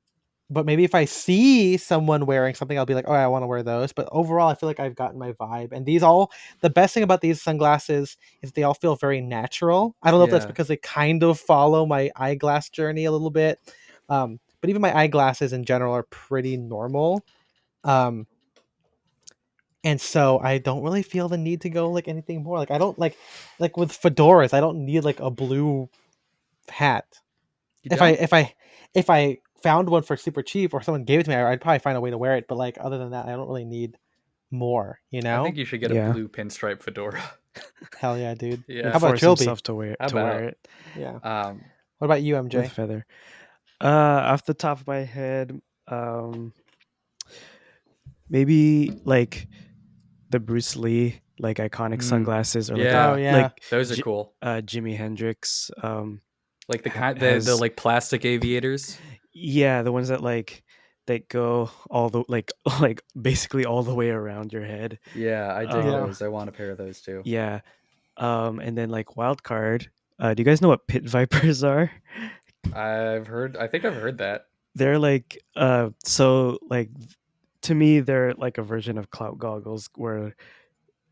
but maybe if I see someone wearing something, I'll be like, oh, I want to wear those. But overall, I feel like I've gotten my vibe. And the best thing about these sunglasses is they all feel very natural. I don't know if that's Yeah. because they kind of follow my eyeglass journey a little bit. But even my eyeglasses in general are pretty normal. Um, and so I don't really feel the need to go like anything more. Like I don't like with fedoras, I don't need like a blue hat. You If I don't? if I if I found one for super cheap or someone gave it to me, I'd probably find a way to wear it. But like other than that, I don't really need more. You I think know? you should get a Yeah. blue pinstripe fedora. Hell yeah, dude. Yeah. And How about a force trilby? himself to wear How to wear about? it Yeah. Um, What about you, with MJ? feather. Off the top of my head, maybe like the Bruce Lee like iconic sunglasses, or like Oh yeah, yeah. like those are cool. Jimi Hendrix Like the has, like plastic aviators. yeah, the ones that like that go all the like like basically all the way around your head. Yeah, I dig Yeah. Um those. I want a pair of those too. yeah. And then like wild card. Do you guys know what pit vipers are? I think I've heard that. They're like so like to me they're like a version of clout goggles where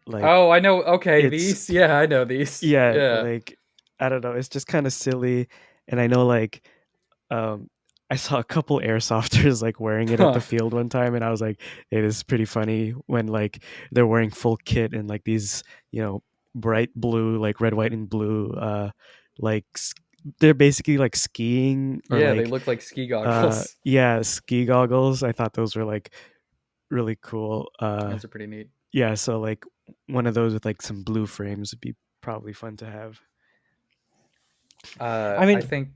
like Oh, I know. Okay, it's, these. Yeah, I know these. yeah, Yeah. like I don't know, it's just kind of silly. And I know like um I saw a couple airsofters like wearing it at the Huh. field one time, and I was like, it is pretty funny when like they're wearing full kit and like these, bright blue, like red, white, and blue, like they're basically like skiing, or Yeah, they like look like ski goggles. yeah, ski goggles. I thought those were like really cool. Those are pretty neat. Yeah, so like one of those with like some blue frames would be probably fun to have. I I mean, think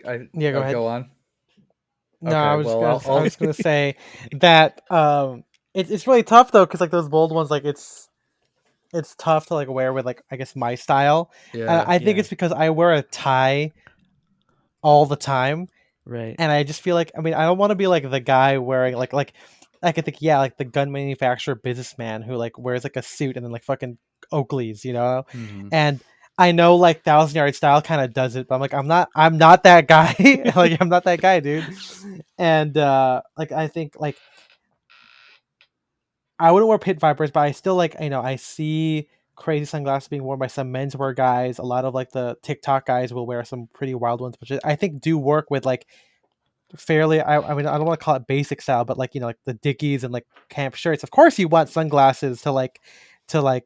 I. yeah. Go Oh, ahead. go on. No, Okay, well, I was gonna say that it's really tough though because like those bold ones, like it's tough to like wear with like I guess my style. Yeah. I think it's because I wear a tie all the time, Right. and I just feel like I don't want to be like the guy wearing like I could think like the gun manufacturer businessman who like wears like a suit and then like fucking Oakleys, Mm-hmm. and I know like Thousand Yard Style kind of does it, but I'm like I'm not that guy. Like I'm not that guy, dude. And like I think like I wouldn't wear pit vipers, but I still like I see crazy sunglasses being worn by some menswear guys. A lot of like the TikTok guys will wear some pretty wild ones, which I think do work with like fairly. I mean I don't want to call it basic style, but like like the Dickies and like camp shirts. Of course, you want sunglasses to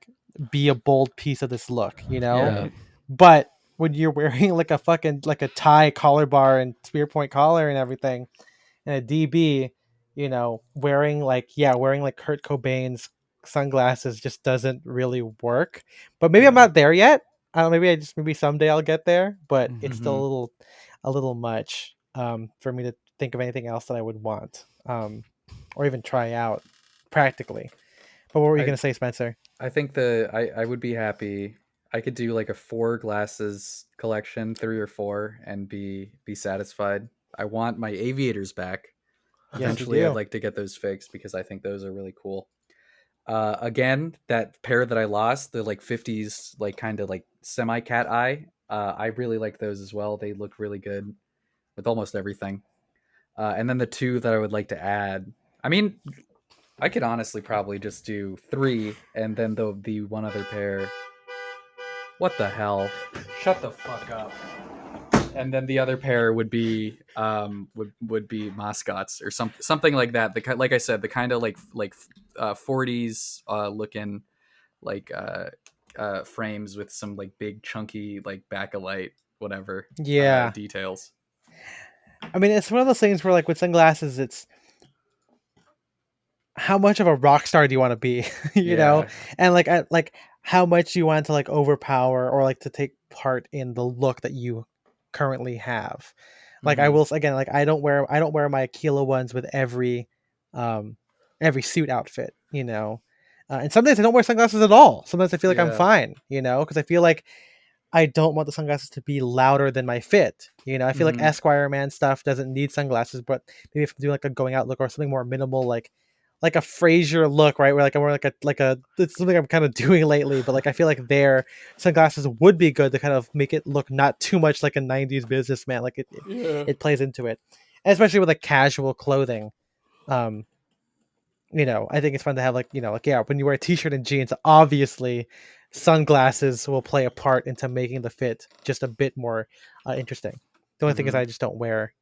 be a bold piece of this look, Yeah. Right. But when you're wearing like a fucking like a tie collar bar and spear point collar and everything, and a DB, wearing like Kurt Cobain's sunglasses just doesn't really work. But maybe I'm Yeah. not there yet. I don't know, maybe someday I'll get there, but it's Mhm. still Mm-hmm. a little much for me to think of anything else that I would want or even try out practically. But what were you I going to say, Spencer? I think I would be happy. I could do like a 4 glasses collection, 3 or 4, and be satisfied. I want my aviators back. Yes, you Eventually, I'd do. like to get those fixed because I think those are really cool. Again, that pair that I lost, the like 50s, like kind of like semi cat eye. I really like those as well. They look really good with almost everything. And then the 2 that I would like to add. I mean, I could honestly probably just do 3, and then the one other pair. What the hell? Shut the fuck up. And then the other pair would be would be mascots or something like that. Like I said, the kind of like 40s looking like frames with some like big chunky like backlight whatever Yeah. details. I mean, it's one of those things where like with sunglasses, it's how much of a rock star do you want to be, Yeah. and like how much you want to like overpower or like to take part in the look that you currently have. Like I Mm-hmm. will again, like I don't wear my Aquila ones with um every suit outfit, and some days I don't wear sunglasses at all. Sometimes I feel like I'm Yeah. fine, because I feel like I don't want the sunglasses to be louder than my fit. I feel like Mm-hmm. Esquire man stuff doesn't need sunglasses, but maybe if I'm doing like a going out look or something more minimal, like a Frasier look, right? Where like I'm wearing like a it's something I'm kind of doing lately, but like I feel like their sunglasses would be good to kind of make it look not too much like a '90s businessman. Like Yeah. it plays into it, and especially with like casual clothing. Um, I think it's fun to have when you wear a t-shirt and jeans, obviously sunglasses will play a part into making the fit just a bit more interesting. The only thing is Mm-hmm. I just don't wear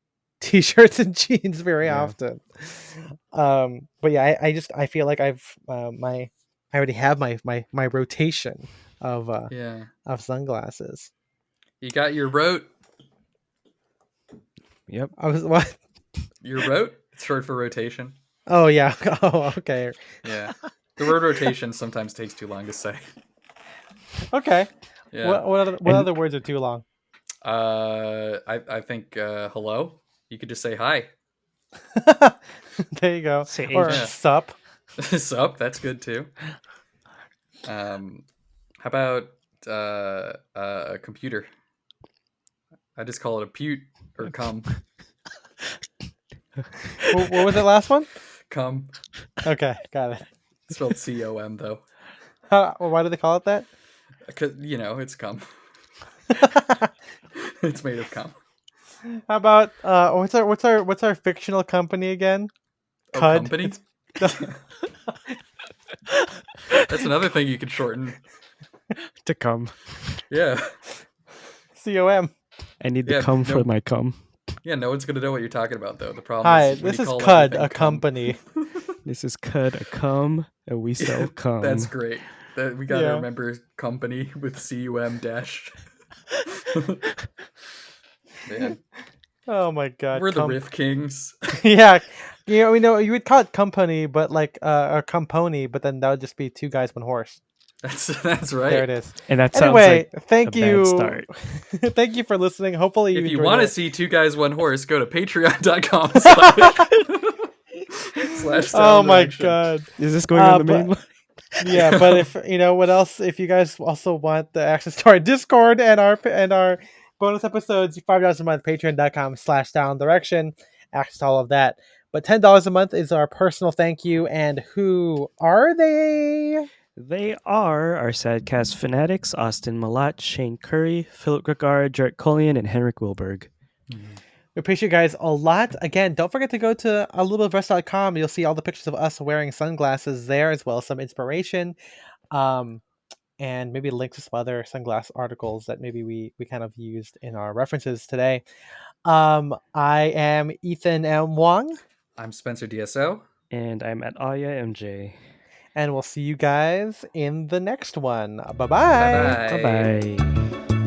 t-shirts and jeans very Yeah. often. But yeah, I feel like I already have my rotation Yeah. of sunglasses. You got your rote. Yep. I was what? Your rote. It's short for rotation. Oh yeah. Oh okay. Yeah. The word rotation sometimes takes too long to say. Okay. Yeah. What And other words are too long? I think hello. You could just say hi. There you go. say Or Yeah. H. sup. Sup. That's good too. How about a computer? I just call it a pute or cum. What was the last one? Cum. Okay, got it. It's spelled COM though. Why do they call it that? Cause it's cum. It's made of cum. How about what's our fictional company again? Oh, Cud. company. It's That's another thing you could shorten. To come. Yeah. COM. I need Yeah, the cum no- for my cum. Yeah, no one's gonna know what you're talking about though. The problem Hi, is when this you is call Cud, everything a company. This is Cud, a cum, and we sell cum. That's great. That we gotta Yeah. remember company with CUM dash. Man, Oh my god. we're the Riff Kings. Yeah. We know you would call it company, but like a compony, but then that would just be two guys, one horse. That's right. There it is. And that sounds Anyway, like thank a you. bad start. Thank you for listening. Hopefully you If you enjoyed want to it. see 2 guys 1 horse, go to patreon.com / Oh my /style god. Is this going on the main but- line? Yeah, but if what else, if you guys also want the access to our Discord and our bonus episodes, $5 a month, patreon.com/down direction, access to all of that. But $10 a month is our personal thank you. And who are they? They are our Sadcast fanatics: Austin Malat, Shane Curry, Philip Gregard, Jarrett Collian, and Henrik Wilberg. We appreciate you guys a lot. Again, don't forget to go to a little bit of rest.com. You'll see all the pictures of us wearing sunglasses there, as well as some inspiration. And maybe links to some other sunglass articles that maybe we kind of used in our references today. I am Ethan M. Wong. I'm Spencer DSO. And I'm at Aya MJ. And we'll see you guys in the next one. Bye-bye. Bye-bye. Bye-bye.